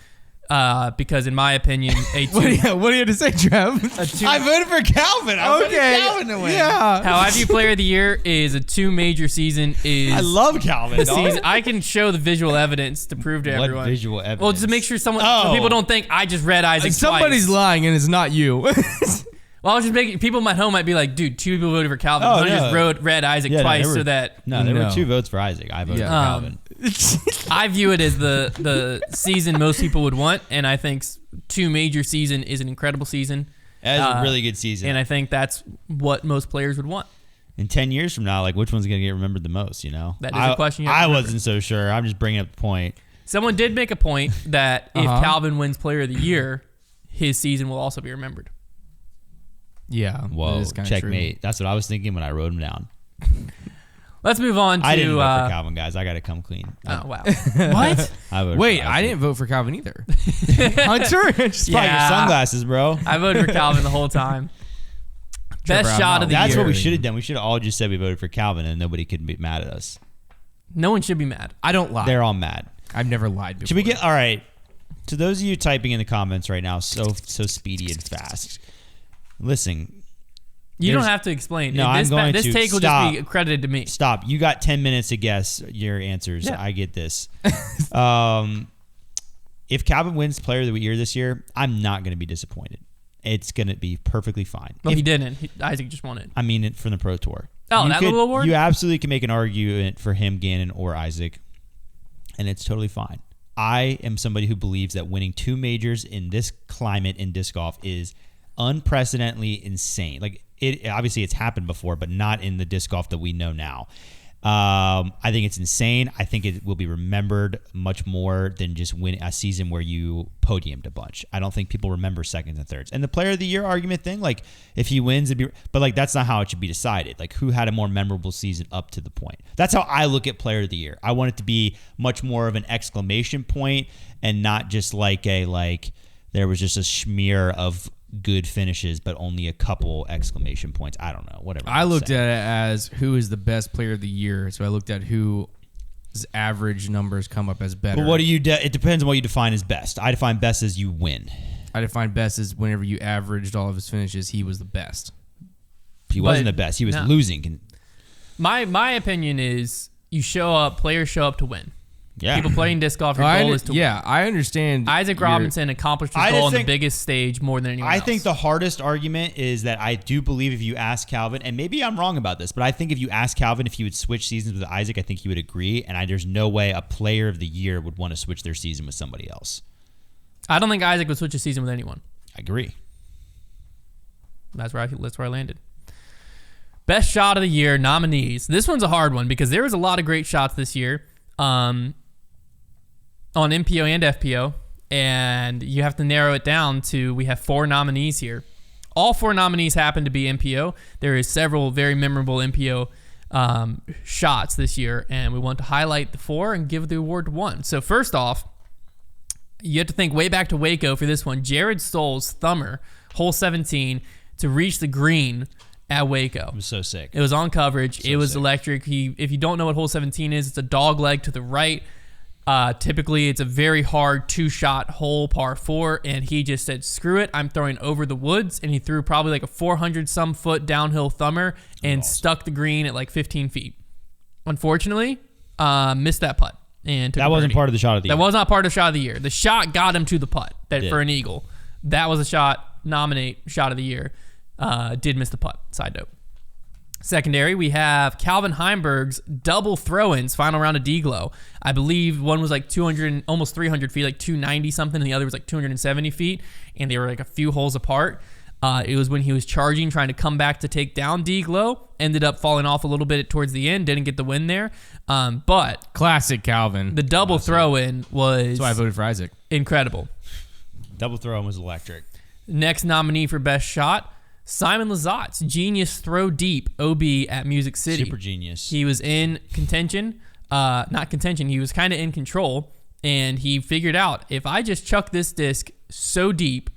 because, in my opinion, what do you have to say, Trev? I voted for Calvin. I voted for Calvin to win. Yeah. How I view Player of the Year is a 2-major season. I love Calvin. The season. I can show the visual evidence to prove to everyone. What visual evidence? Well, just to make sure so people don't think I just read Isaac somebody's twice. lying and it's not you. Well, I was just making people at home might be like, dude, 2 people voted for Calvin. I just read Isaac twice so that. No, there were 2 votes for Isaac. I voted for Calvin. I view it as the season most people would want, and I think 2-major season is an incredible season. That is a really good season. And I think that's what most players would want. In 10 years from now, like, which one's going to get remembered the most, you know? That is a question you have to I remember. wasn't so sure. I'm just bringing up the point. Someone did make a point that if Calvin wins Player of the Year, his season will also be remembered. Yeah. Whoa, checkmate. True. That's what I was thinking when I wrote him down. Let's move on to... I didn't vote for Calvin, guys. I got to come clean. Oh, wow. What? I didn't vote for Calvin either. Hunter? Just buy your sunglasses, bro. I voted for Calvin the whole time. Best shot of the year. That's what we should have done. We should have all just said we voted for Calvin and nobody could be mad at us. No one should be mad. I don't lie. They're all mad. I've never lied before. Should we get... All right. To those of you typing in the comments right now, so speedy and fast. Listen... You don't have to explain. No, I'm going to. This take will just be accredited to me. Stop. You got 10 minutes to guess your answers. Yeah. I get this. If Calvin wins Player of the Year this year, I'm not going to be disappointed. It's going to be perfectly fine. Well, he didn't. Isaac just won it. I mean, from the Pro Tour. Oh, that little award? You absolutely can make an argument for him, Gannon, or Isaac, and it's totally fine. I am somebody who believes that winning 2 majors in this climate in disc golf is unprecedentedly insane. Like, obviously it's happened before, but not in the disc golf that we know now. I think it's insane. I think it will be remembered much more than just win a season where you podiumed a bunch. I don't think people remember seconds and thirds. And the Player of the Year argument thing, like if he wins, but like that's not how it should be decided. Like who had a more memorable season up to the point. That's how I look at Player of the Year. I want it to be much more of an exclamation point and not just like there was just a smear of good finishes, but only a couple exclamation points. I don't know. Whatever. I looked at it as who is the best player of the year. So I looked at whose average numbers come up as better. But what do you? It depends on what you define as best. I define best as you win. I define best as whenever you averaged all of his finishes, he was the best. He wasn't the best. He was losing. My opinion is players show up to win. Yeah. People playing disc golf, your goal is to win. Yeah, I understand. Isaac Robinson accomplished his goal on the biggest stage more than anyone else. I think the hardest argument is that I do believe if you ask Calvin, and maybe I'm wrong about this, but I think if you ask Calvin if he would switch seasons with Isaac, I think he would agree, and there's no way a Player of the Year would want to switch their season with somebody else. I don't think Isaac would switch a season with anyone. I agree. That's where I landed. Best shot of the year nominees. This one's a hard one because there was a lot of great shots this year. On MPO and FPO, and you have to narrow it down to, we have 4 nominees here. All 4 nominees happen to be MPO. There is several very memorable MPO shots this year, and we want to highlight the 4 and give the award to 1. So first off, you have to think way back to Waco for this one. Jared Stoll's thumber, hole 17, to reach the green at Waco. It was so sick. It was on coverage. It was electric. If you don't know what hole 17 is, it's a dog leg to the right. Typically, it's a very hard 2-shot hole, par 4, and he just said, screw it, I'm throwing over the woods, and he threw probably like a 400-some foot downhill thumber and stuck the green at like 15 feet. Unfortunately, missed that putt. And that wasn't part of the shot of the year. That was not part of the shot of the year. The shot got him to the putt for an eagle. That was a shot of the year. Did miss the putt, side note. Secondary, we have Calvin Heimberg's double throw-ins, final round of D-Glow. I believe one was like 200, almost 300 feet, like 290 something, and the other was like 270 feet, and they were like a few holes apart. It was when he was charging, trying to come back to take down Deaglow. Ended up falling off a little bit towards the end. Didn't get the win there. But classic Calvin. The double throw-in was... That's why I voted for Isaac. Incredible. Double throw-in was electric. Next nominee for best shot, Simon Lizotte. Genius throw deep OB at Music City. Super genius. He was in contention. Not contention. He was kind of in control. And he figured out, if I just chuck this disc so deep,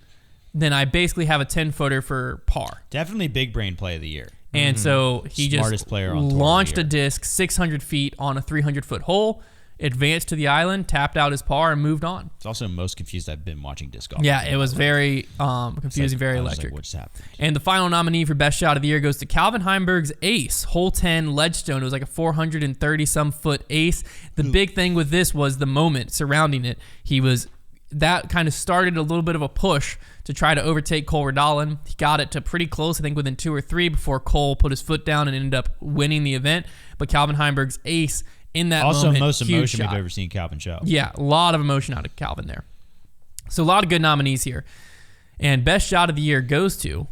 then I basically have a 10-footer for par. Definitely big brain play of the year. And so he Smartest player on launched a disc 600 feet on a 300-foot hole, advanced to the island, tapped out his par, and moved on. It's also most confused I've been watching disc golf. Yeah, it was very confusing, very electric. What just happened? And the final nominee for best shot of the year goes to Calvin Heimberg's ace, hole 10 Ledgestone. It was like a 430-some foot ace. The big thing with this was the moment surrounding it. That kind of started a little bit of a push to try to overtake Cole Redallen. He got it to pretty close, I think within 2 or 3, before Cole put his foot down and ended up winning the event. But Calvin Heimberg's ace in that also moment, most emotion shot. we've ever seen Calvin show. Yeah, a lot of emotion out of Calvin there. So a lot of good nominees here. And best shot of the year goes to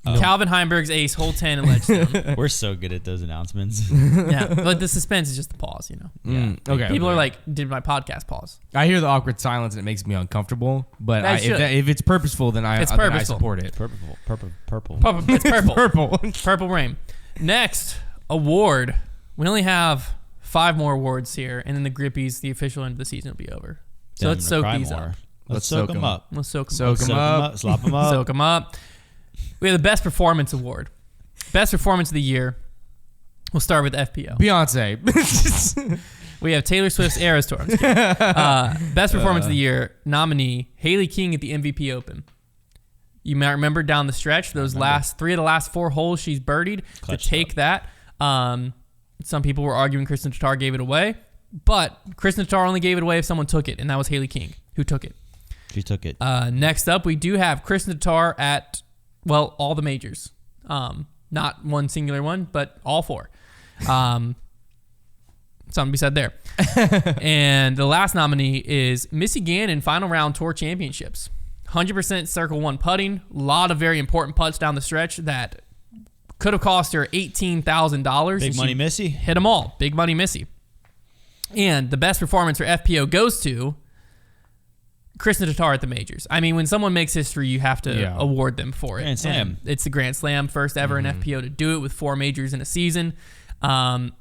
Calvin Heimberg's ace, hole 10 and Ledgestone. We're so good at those announcements. Yeah, but the suspense is just the pause, Yeah. Okay. People are like, did my podcast pause? I hear the awkward silence and it makes me uncomfortable. But if it's purposeful, then I support it. Purple. It's purple. Purple. Purple rain. Next award. We only have 5 more awards here, and then the Grippies, the official end of the season, will be over. So let's soak these up. Let's soak them up. Let's soak them up. Slop them up. Soak them up. We have the Best Performance Award. Best Performance of the Year. We'll start with FPO. Beyonce. We have Taylor Swift's Eras Tour. Best Performance of the Year nominee, Haley King at the MVP Open. You might remember down the stretch, those last 3 of the last 4 holes she's birdied to take that. Some people were arguing Kristen Tatar gave it away, but Kristen Tatar only gave it away if someone took it, and that was Haley King who took it. She took it. Next up, we do have Kristen Tatar at, well, all the majors. Not one singular one, but all 4. Something to be said there. And the last nominee is Missy Gannon Final Round Tour Championships. 100% Circle 1 putting. A lot of very important putts down the stretch that could have cost her $18,000. Big money Missy. Hit them all. Big money Missy. And the best performance for FPO goes to Kristen Tatar at the majors. I mean, when someone makes history, you have to award them for it. Grand Slam. And it's the Grand Slam, first ever in FPO to do it with 4 majors in a season. And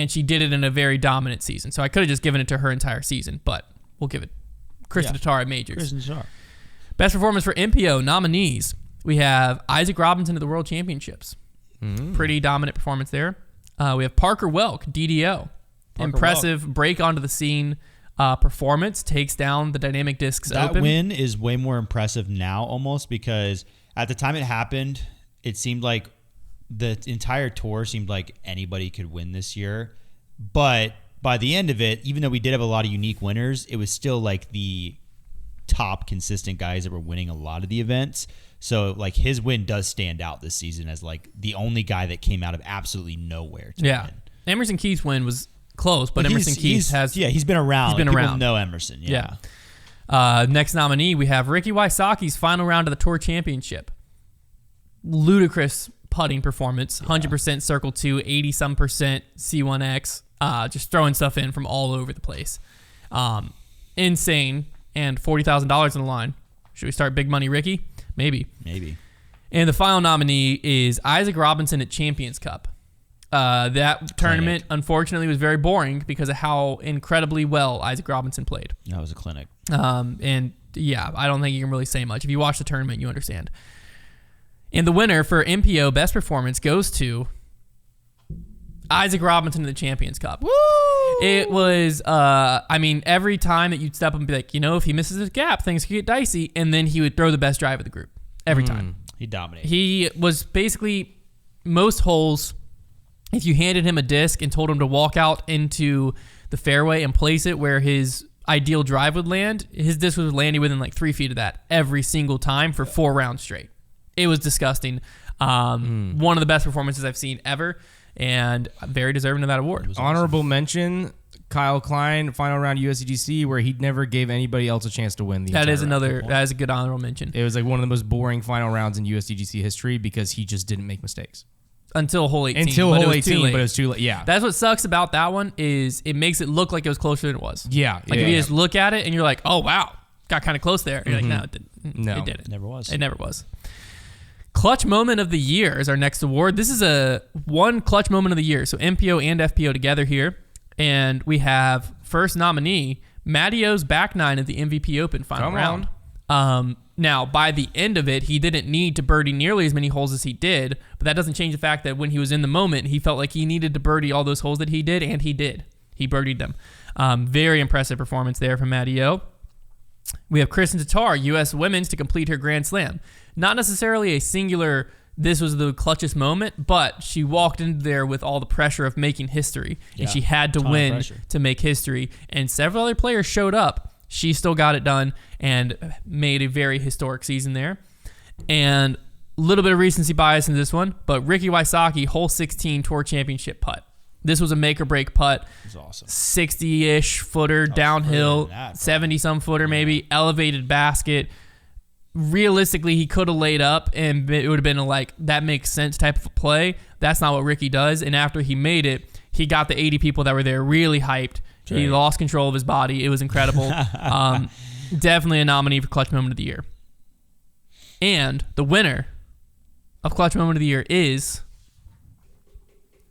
she did it in a very dominant season. So I could have just given it to her entire season, but we'll give it Kristen Tatar at majors. Kristen Tatar. Best performance for MPO nominees. We have Isaac Robinson at the World Championships. Pretty dominant performance there. We have Parker Welk, DDO. Impressive break onto the scene performance. Takes down the Dynamic Discs Open. That win is way more impressive now almost because at the time it happened, it seemed like the entire tour seemed like anybody could win this year. But by the end of it, even though we did have a lot of unique winners, it was still like the top consistent guys that were winning a lot of the events. So like his win does stand out this season as like the only guy that came out of absolutely nowhere to win. Emerson Keith's win was close, but Emerson Keith has... Yeah, he's been around. He's been around. People know Emerson. Yeah. Next nominee, we have Ricky Wysocki's final round of the Tour Championship. Ludicrous putting performance. 100% Circle 2, 80-some% C1X. Just throwing stuff in from all over the place. Insane. And $40,000 on the line. Should we start big money Ricky? Maybe. And the final nominee is Isaac Robinson at Champions Cup. That tournament, unfortunately, was very boring because of how incredibly well Isaac Robinson played. That was a clinic. And yeah, I don't think you can really say much. If you watch the tournament, you understand. And the winner for MPO Best Performance goes to Isaac Robinson in the Champions Cup. Woo! It was, every time that you'd step up and be like, if he misses his gap, things could get dicey. And then he would throw the best drive of the group. Every time. He dominated. He was basically, most holes, if you handed him a disc and told him to walk out into the fairway and place it where his ideal drive would land, his disc was landing within like 3 feet of that every single time for 4 rounds straight. It was disgusting. One of the best performances I've seen ever. and very deserving of that award. Honorable mention, Kyle Klein, final round USDGC, where he never gave anybody else a chance to win the That is round. that is a good honorable mention. It was like one of the most boring final rounds in USDGC history because he just didn't make mistakes. Until hole 18. Until hole 18, but it was too late. Yeah. That's what sucks about that one is it makes it look like it was closer than it was. Yeah. Like if you just look at it and you're like, oh, wow, got kind of close there. You're like, no, it didn't. No. It didn't. It never was. It never was. Clutch Moment of the Year is our next award. This is one Clutch Moment of the Year. So MPO and FPO together here. And we have first nominee, Matty O's back nine at the MVP Open final round. Now, by the end of it, he didn't need to birdie nearly as many holes as he did, but that doesn't change the fact that when he was in the moment, he felt like he needed to birdie all those holes that he did, and he did. He birdied them. Very impressive performance there from Matty O. We have Kristen Tatar, U.S. Women's, to complete her Grand Slam. Not necessarily a singular, this was the clutchest moment, but she walked in there with all the pressure of making history, and she had to win to make history, and several other players showed up. She still got it done and made a very historic season there. And a little bit of recency bias in this one, but Ricky Wysocki, hole 16 Tour Championship putt. This was a make-or-break putt. It was awesome. 60-ish footer downhill, 70-some footer maybe, elevated basket. Realistically, he could have laid up, and it would have been like, that makes sense type of a play. That's not what Ricky does. And after he made it, he got the 80 people that were there really hyped. He lost control of his body. It was incredible. Definitely a nominee for Clutch Moment of the Year. And the winner of Clutch Moment of the Year is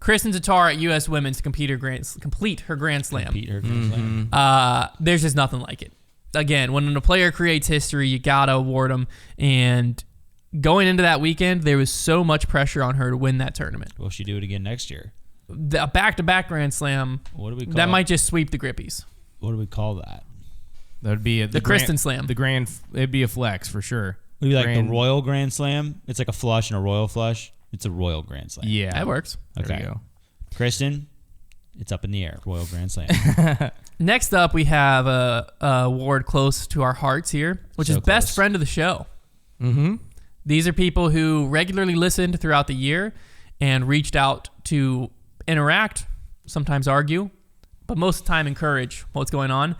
Kristen Tatar at U.S. Women's to complete her Grand Slam. There's just nothing like it. Again, when a player creates history, you got to award them. And going into that weekend, there was so much pressure on her to win that tournament. Will she do it again next year? A back-to-back Grand Slam, what do we call that might just sweep the Grippies. What do we call that? That would be the Kristen Slam. It'd be a flex for sure. Would be like the Royal Grand Slam. It's like a flush and a Royal flush. It's a Royal Grand Slam. Yeah, that works. Okay. There we go. Kristen, it's up in the air. Royal Grand Slam. Next up, we have a award close to our hearts here, which is Best Friend of the Show. Mm-hmm. These are people who regularly listened throughout the year and reached out to interact, sometimes argue, but most of the time encourage what's going on.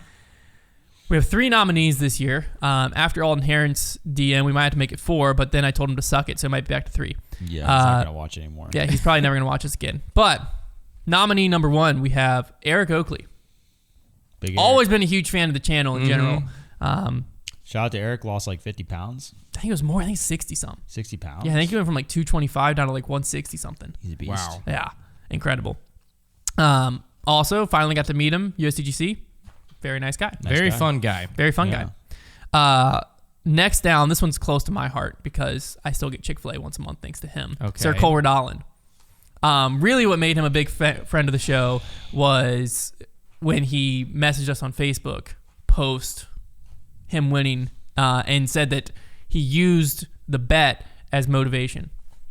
We have 3 nominees this year. After Alden Heron's DM, we might have to make it 4, but then I told him to suck it, so it might be back to 3. Yeah, he's not going to watch it anymore. Yeah, he's probably never going to watch us again. But nominee number 1, we have Eric Oakley. Big Always been a huge fan of the channel in general. Shout out to Eric, lost like 50 pounds. I think it was more. I think 60-something. 60 pounds? Yeah, I think he went from like 225 down to like 160-something. He's a beast. Wow. Yeah, incredible. Also, finally got to meet him, USDGC. Very nice guy. Very fun guy. Very fun guy. Next down, this one's close to my heart because I still get Chick-fil-A once a month thanks to him. Okay. Sir Cole Redolin. Really what made him a big friend of the show was when he messaged us on Facebook post him winning and said that he used the bet as motivation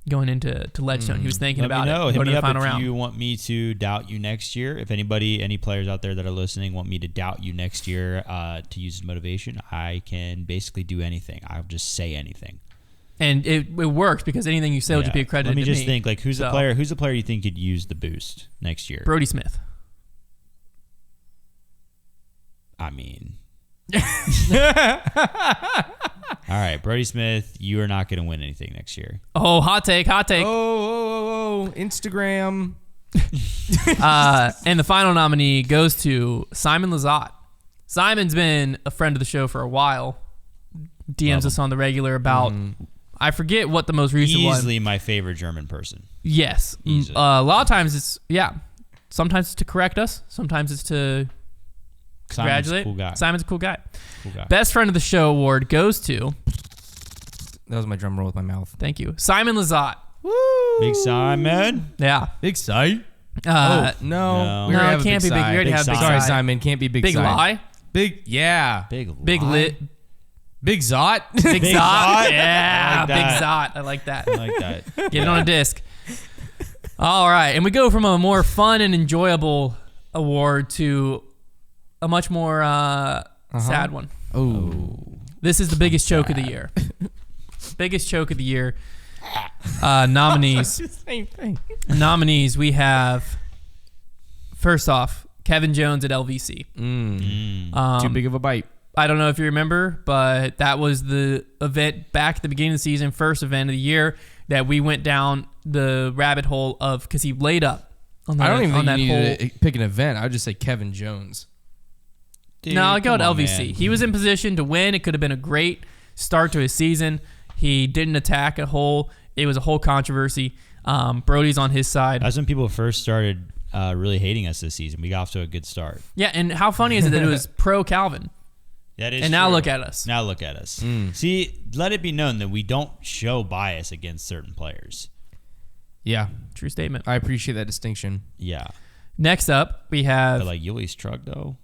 going into Ledgestone. He was thinking about it. Hit me up if you want me to doubt you next year. If any players out there that are listening want me to doubt you next year to use as motivation, I can basically do anything. I'll just say anything. And it works because anything you say will just be accredited to me. Let me just think, like, who's the player you think could use the boost next year? Brody Smith. I mean... All right, Brody Smith, you are not going to win anything next year. Oh, hot take. Oh, Instagram. And the final nominee goes to Simon Lizotte. Simon's been a friend of the show for a while. DMs us on the regular about, I forget what the most recent one. Easily my favorite German person. Yes. A lot of times it's, sometimes it's to correct us. Sometimes it's to congratulate. Simon's a cool guy. Best Friend of the Show award goes to... That was my drum roll with my mouth. Thank you. Simon Lizotte. Woo! Big Simon. Yeah. Big Si? No. We it can't be big. We already have Big Si. Sorry, Simon. Can't be Big Si. Big Lie? Big, yeah. Big Lie? Big Lit. Big Zot? Big Zot? Yeah. I like Big that. Zot. I like that. I like that. Get it on a disc. All right. And we go from a more fun and enjoyable award to a much more sad one. Oh. This is the biggest choke of the year. Biggest choke of the year. Nominees. Same thing. Nominees. We have, first off, Kevin Jones at LVC. Too big of a bite. I don't know if you remember, but that was the event back at the beginning of the season, first event of the year, that we went down the rabbit hole of, because he laid up on that, I don't even on think that you hole. need to pick an event. I would just say Kevin Jones. Dude, No, I'll go at LVC. Man. He was in position to win. It could have been a great start to his season. He didn't attack a hole. It was a whole controversy. Brody's on his side. That's when people first started really hating us this season. We got off to a good start. Yeah, and how funny is it that it was pro Calvin? That is And now true. look at us. Now look at us. See, let it be known that we don't show bias against certain players. Yeah, True statement. I appreciate that distinction. Yeah. Next up, we have But like Yuli's truck, though.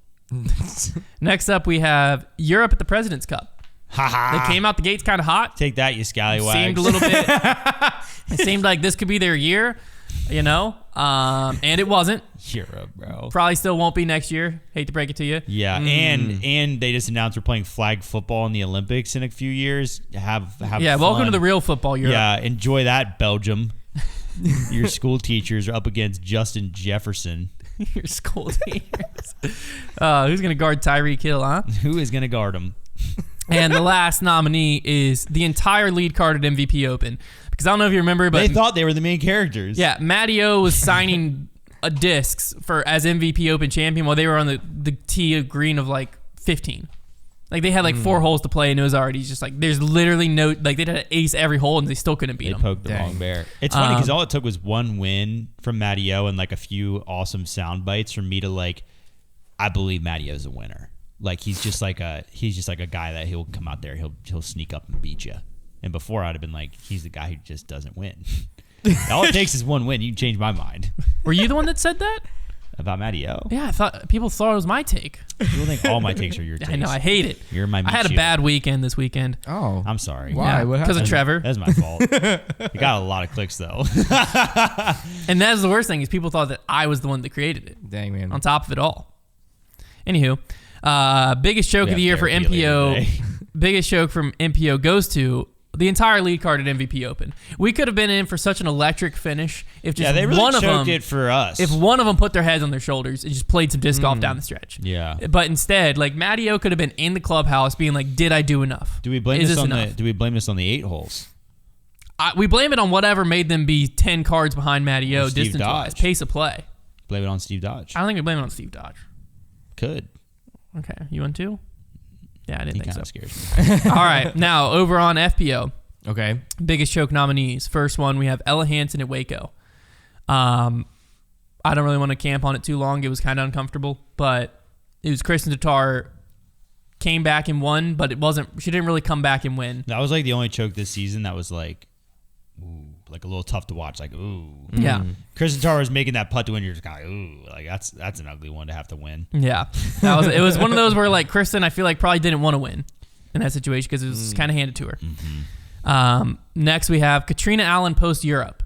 Europe at the President's Cup. Ha They came out the gates kind of hot. Take that, you scallywags. Seemed a little bit. It seemed like this could be their year, and it wasn't. Europe, bro. Probably still won't be next year. Hate to break it to you. Yeah, and they just announced we're playing flag football in the Olympics in a few years. Have Yeah, welcome fun. to the real football Europe. Yeah, enjoy that, Belgium. Your school teachers are up against Justin Jefferson. Your school teachers. Who's going to guard Tyreek Hill, huh? Who is going to guard him? And the last nominee is the entire lead card at MVP Open. Because I don't know if you remember, but They thought they were the main characters. yeah, Matty O was signing discs as MVP Open champion while they were on the tee of green of like 15. Like they had like 4 holes to play and it was already just like there's literally no like they had to ace every hole and they still couldn't beat They them. poked the wrong bear. It's funny because all it took was one win from Matty O and like a few awesome sound bites for me to like, I believe Matty O's a winner. Like he's just like a guy that he'll come out there, he'll sneak up and beat you. And before I'd have been like, he's the guy who just doesn't win. All it takes is one win. You can change my mind. Were you the one that said that? About Matty O? Yeah, I thought people thought it was my take. People think all my takes are your takes. I know, I hate it. You're my meat I had a shield. bad weekend this weekend. Oh, I'm sorry. Why? Yeah, What because of happened? Trevor. That's my fault. You got a lot of clicks though. And that's the worst thing is people thought that I was the one that created it. dang man. On top of it all. Anywho, biggest joke of the year for MPO. Biggest joke from MPO goes to the entire lead card at MVP Open. We could have been in for such an electric finish if just they really one of them choked it for us. If one of them put their heads on their shoulders and just played some disc golf down the stretch. Yeah. But instead, like Matty O could have been in the clubhouse being like, "Did I do enough? Do we blame Is this on enough?" the? Do we blame this on the 8 holes? We blame it on whatever made them be 10 cards behind Matty O Or Steve distance-wise, Dodge. pace of play. Blame it on Steve Dodge. I don't think we blame it on Steve Dodge. Could. Okay, you want to? Yeah, I didn't He think kind of so. scares me. All right, now over on FPO. Okay. Biggest choke nominees. First one, we have Ella Hansen at Waco. I don't really want to camp on it too long. It was kind of uncomfortable, but it was Kristen Tatar came back and won, but it wasn't. She didn't really come back and win. That was like the only choke this season that was like, ooh, like a little tough to watch. Like, ooh. Yeah. Kristen Tar was making that putt to win. You're just like, ooh, like that's an ugly one to have to win. Yeah. It was one of those where like Kristen, I feel like probably didn't want to win in that situation because it was kind of handed to her. Next, we have Katrina Allen post Europe.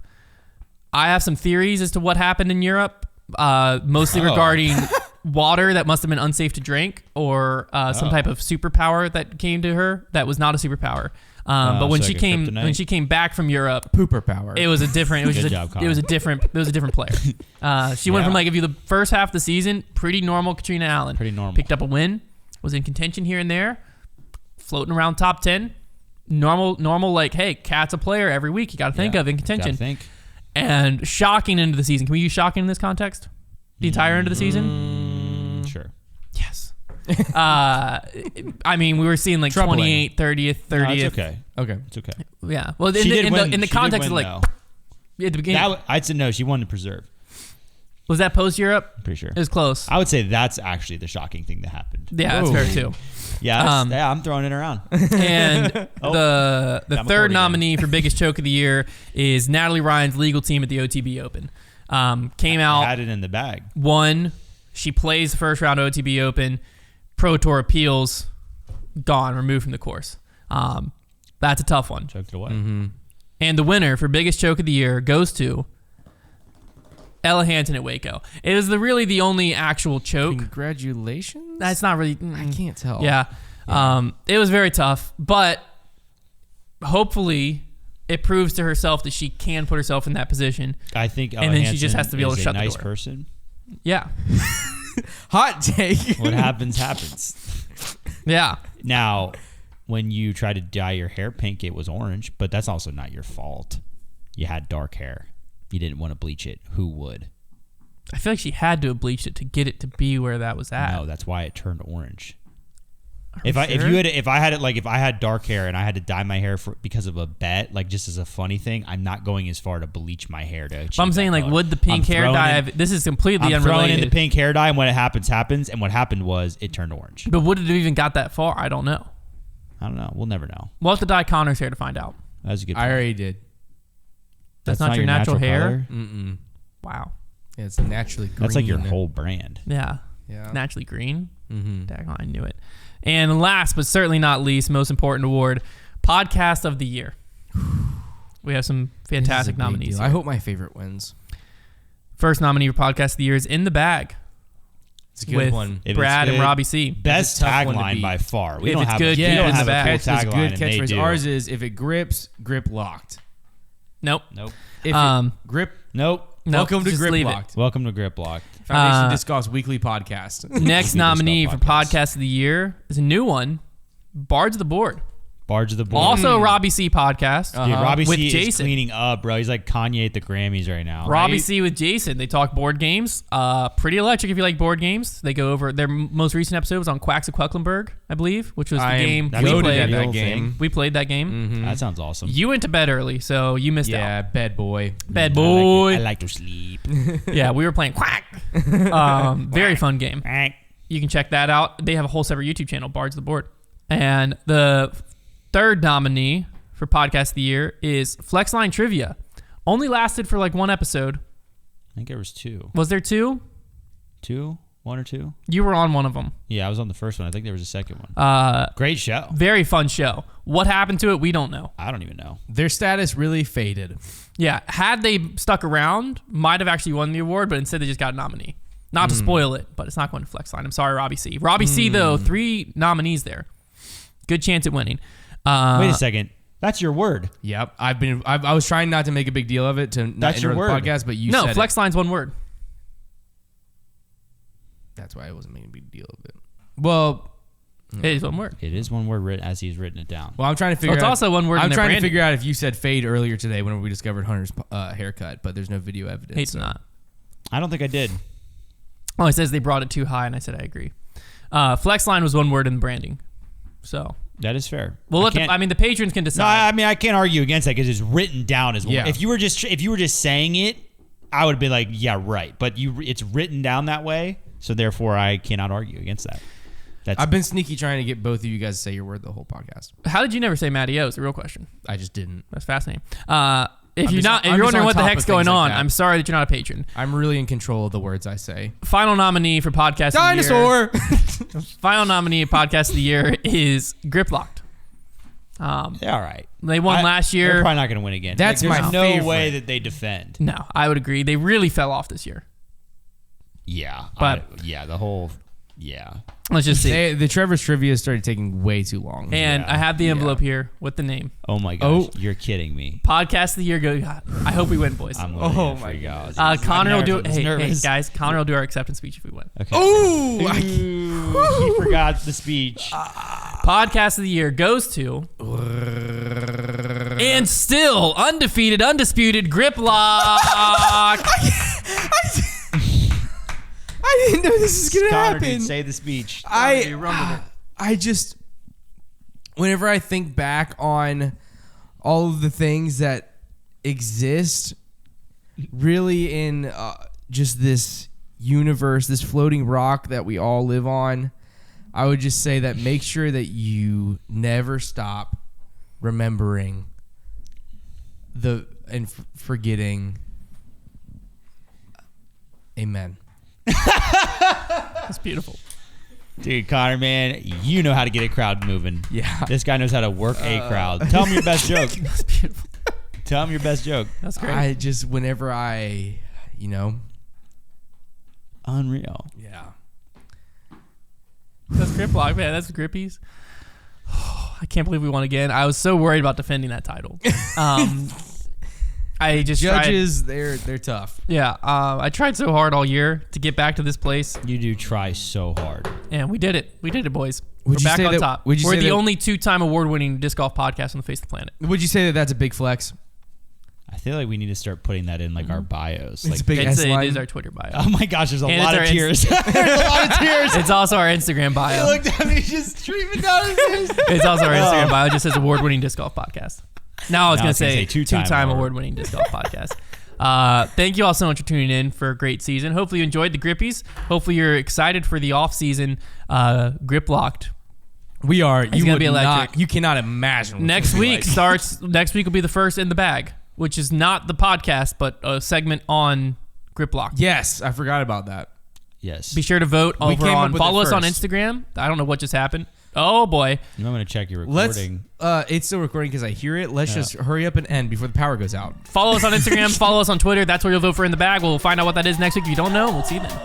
I have some theories as to what happened in Europe, mostly regarding water that must have been unsafe to drink or some type of superpower that came to her that was not a superpower. But when so she like a came kryptonite? when she came back from Europe, Pooper power. it was a different. It was Good just job, it was a different player. She went from like if you the first half of the season, pretty normal Katrina Allen. Pretty normal. Picked up a win, was in contention here and there, floating around top 10. Normal like, hey, Kat's a player every week. You got to think of in contention. Gotta think. And shocking into the season. Can we use shocking in this context? The entire end of the season? Sure. Yes. I mean, we were seeing like Troubling. 28th, 30th, 30th. No, it's okay. Okay. It's okay. Yeah. Well, She did win. in the She did context win, of like though. at the beginning, I'd say no. She won to preserve. was that post Europe? I'm pretty sure. It was close. I would say that's actually the shocking thing that happened. Yeah, that's Whoa. fair too. Yeah, I'm throwing it around. And the got my third cord again. nominee for biggest choke of the year is Natalie Ryan's legal team at the OTB Open. Came out, Had it in the bag. won. She plays the first round OTB Open. Pro Tour appeals, gone, removed from the course. That's a tough one. Choked it away. And the winner for biggest choke of the year goes to Ella Hansen at Waco. It is really the only actual choke. Congratulations. That's not really. I can't tell. Yeah. It was very tough, but hopefully it proves to herself that she can put herself in that position. I think, and then she just has to be able to shut the door. Nice person. Yeah. Hot take. What happens. Yeah. Now, when you try to dye your hair pink, it was orange, but that's also not your fault. You had dark hair. You didn't want to bleach it. Who would? I feel like she had to have bleached it to get it to be where that was at. No, that's why it turned orange. If I had dark hair and I had to dye my hair because of a bet, like just as a funny thing, I'm not going as far to bleach my hair to achieve but I'm saying, like, would the pink hair dye? This is completely unrelated. I'm throwing in the pink hair dye, and when it happens. And what happened was it turned orange. But would it have even got that far? I don't know. I don't know. We'll never know. We'll have to dye Konner's hair to find out. That's a good point. I already did. That's not your natural hair? Mm-mm. Wow. Yeah, it's naturally green. That's like your whole brand. Yeah. Yeah. Naturally green. Mm-hmm. Daggone, I knew it. And last but certainly not least, most important award, Podcast of the Year. We have some fantastic nominees. I hope my favorite wins. First nominee for Podcast of the Year is In the Bag. It's a good one. Brad and Robbie C. Best tagline by far. We don't have a full tagline. Good catchphrase. Ours is, if it grips, grip locked. Nope. If it grip. Nope. Welcome to Grip Locked. Welcome to Grip Locked. Foundation Disc Golf's weekly podcast. Next nominee for Podcast of the Year is a new one, Bards of the Board. Bards of the Board. Also a Robbie C podcast. Dude, Robbie with C Jason. is cleaning up, bro. He's like Kanye at the Grammys right now. Robbie C with Jason. They talk board games. Pretty electric if you like board games. They go over their most recent episode was on Quacks of Quedlinburg, I believe, which was the game we played. That game. We played that game. Mm-hmm. That sounds awesome. You went to bed early, so you missed out. Yeah, bed boy. Bed boy. I like to sleep. Yeah, we were playing Quack. Very fun game. You can check that out. They have a whole separate YouTube channel, Bards of the Board. And the third nominee for Podcast of the Year is Flexline Trivia. Only lasted for like one episode. I think there was two. Was there two? One or two? You were on one of them. Yeah, I was on the first one. I think there was a second one. Great show. Very fun show. What happened to it, we don't know. I don't even know. Their status really faded. Yeah, had they stuck around, might have actually won the award, but instead they just got a nominee. Not to spoil it, but it's not going to Flexline. I'm sorry, Robbie C. Robbie C, though, 3 nominees there. Good chance at winning. Wait a second. That's your word. Yep. I was trying not to make a big deal of it to not enter the podcast, but you said it. No, Flexline's one word. That's why I wasn't making a big deal of it. Well, it is one word. It is one word as he's written it down. Well, I'm trying to figure out. It's also one word. I'm trying to figure out if you said fade earlier today whenever we discovered Hunter's haircut, but there's no video evidence. It's not. I don't think I did. Oh, it says they brought it too high, and I said I agree. Flexline was one word in branding. So that is fair. Well, the patrons can decide. No, I mean I can't argue against that because it's written down as one. Yeah. If you were just saying it, I would be like, yeah, right. But it's written down that way, so therefore I cannot argue against that. I've been sneaky trying to get both of you guys to say your word the whole podcast. How did you never say Matty O? Is the real question. I just didn't. That's fascinating. If you're wondering what the heck's going on, I'm sorry that you're not a patron. I'm really in control of the words I say. Final nominee for Podcast Dinosaur! of the Year. Final nominee for Podcast of the Year is Grip Locked. All right. They won last year. They're probably not going to win again. That's there's my no favorite. way that they defend. No, I would agree. They really fell off this year. Yeah. But let's just see. The Trevor's trivia started taking way too long. And I have the envelope here with the name. Oh my gosh, you're kidding me. Podcast of the Year. I hope we win, boys. Oh my god. Konner will do it. Hey guys, Konner will do our acceptance speech if we win. Okay. Oh, he forgot the speech. Podcast of the Year goes to and still undefeated, undisputed Grip Lock. I didn't know this was gonna happen. Dude, say the speech. I just, whenever I think back on all of the things that exist, really in just this universe, this floating rock that we all live on, I would just say that make sure that you never stop remembering and forgetting. Amen. That's beautiful. Dude, Konner, man, you know how to get a crowd moving. Yeah. This guy knows how to work a crowd. Tell him your best joke. That's beautiful. Tell him your best joke. That's great. I just, whenever Unreal. Yeah. That's Grip Lock, man. That's Grippies. I can't believe we won again. I was so worried about defending that title. I just judges, they're tough. Yeah, I tried so hard all year to get back to this place. You do try so hard. And we did it. We did it, boys. We're back on top. We're the only 2-time award-winning disc golf podcast on the face of the planet. Would you say that that's a big flex? I feel like we need to start putting that in like our bios. It's like big. It is our Twitter bio. Oh my gosh, there's a lot of tears. There's a lot of tears. It's also our Instagram bio. He looked at me just streaming down his face. It's also our Instagram bio. It just says award-winning disc golf podcast. Now I was going to say two-time award-winning disc golf podcast. Thank you all so much for tuning in for a great season. Hopefully you enjoyed the Grippies. Hopefully you're excited for the off-season Grip Locked. We are. It's going to be electric. You cannot imagine. Next week will be the first in the bag, which is not the podcast, but a segment on Grip Locked. Yes, I forgot about that. Yes. Be sure to vote follow us on Instagram. I don't know what just happened. Oh boy. I'm going to check your recording. It's still recording because I hear it. Let's just hurry up and end before the power goes out. Follow us on Instagram. Follow us on Twitter. That's where you'll vote for in the bag. We'll find out what that is next week. If you don't know, we'll see you then.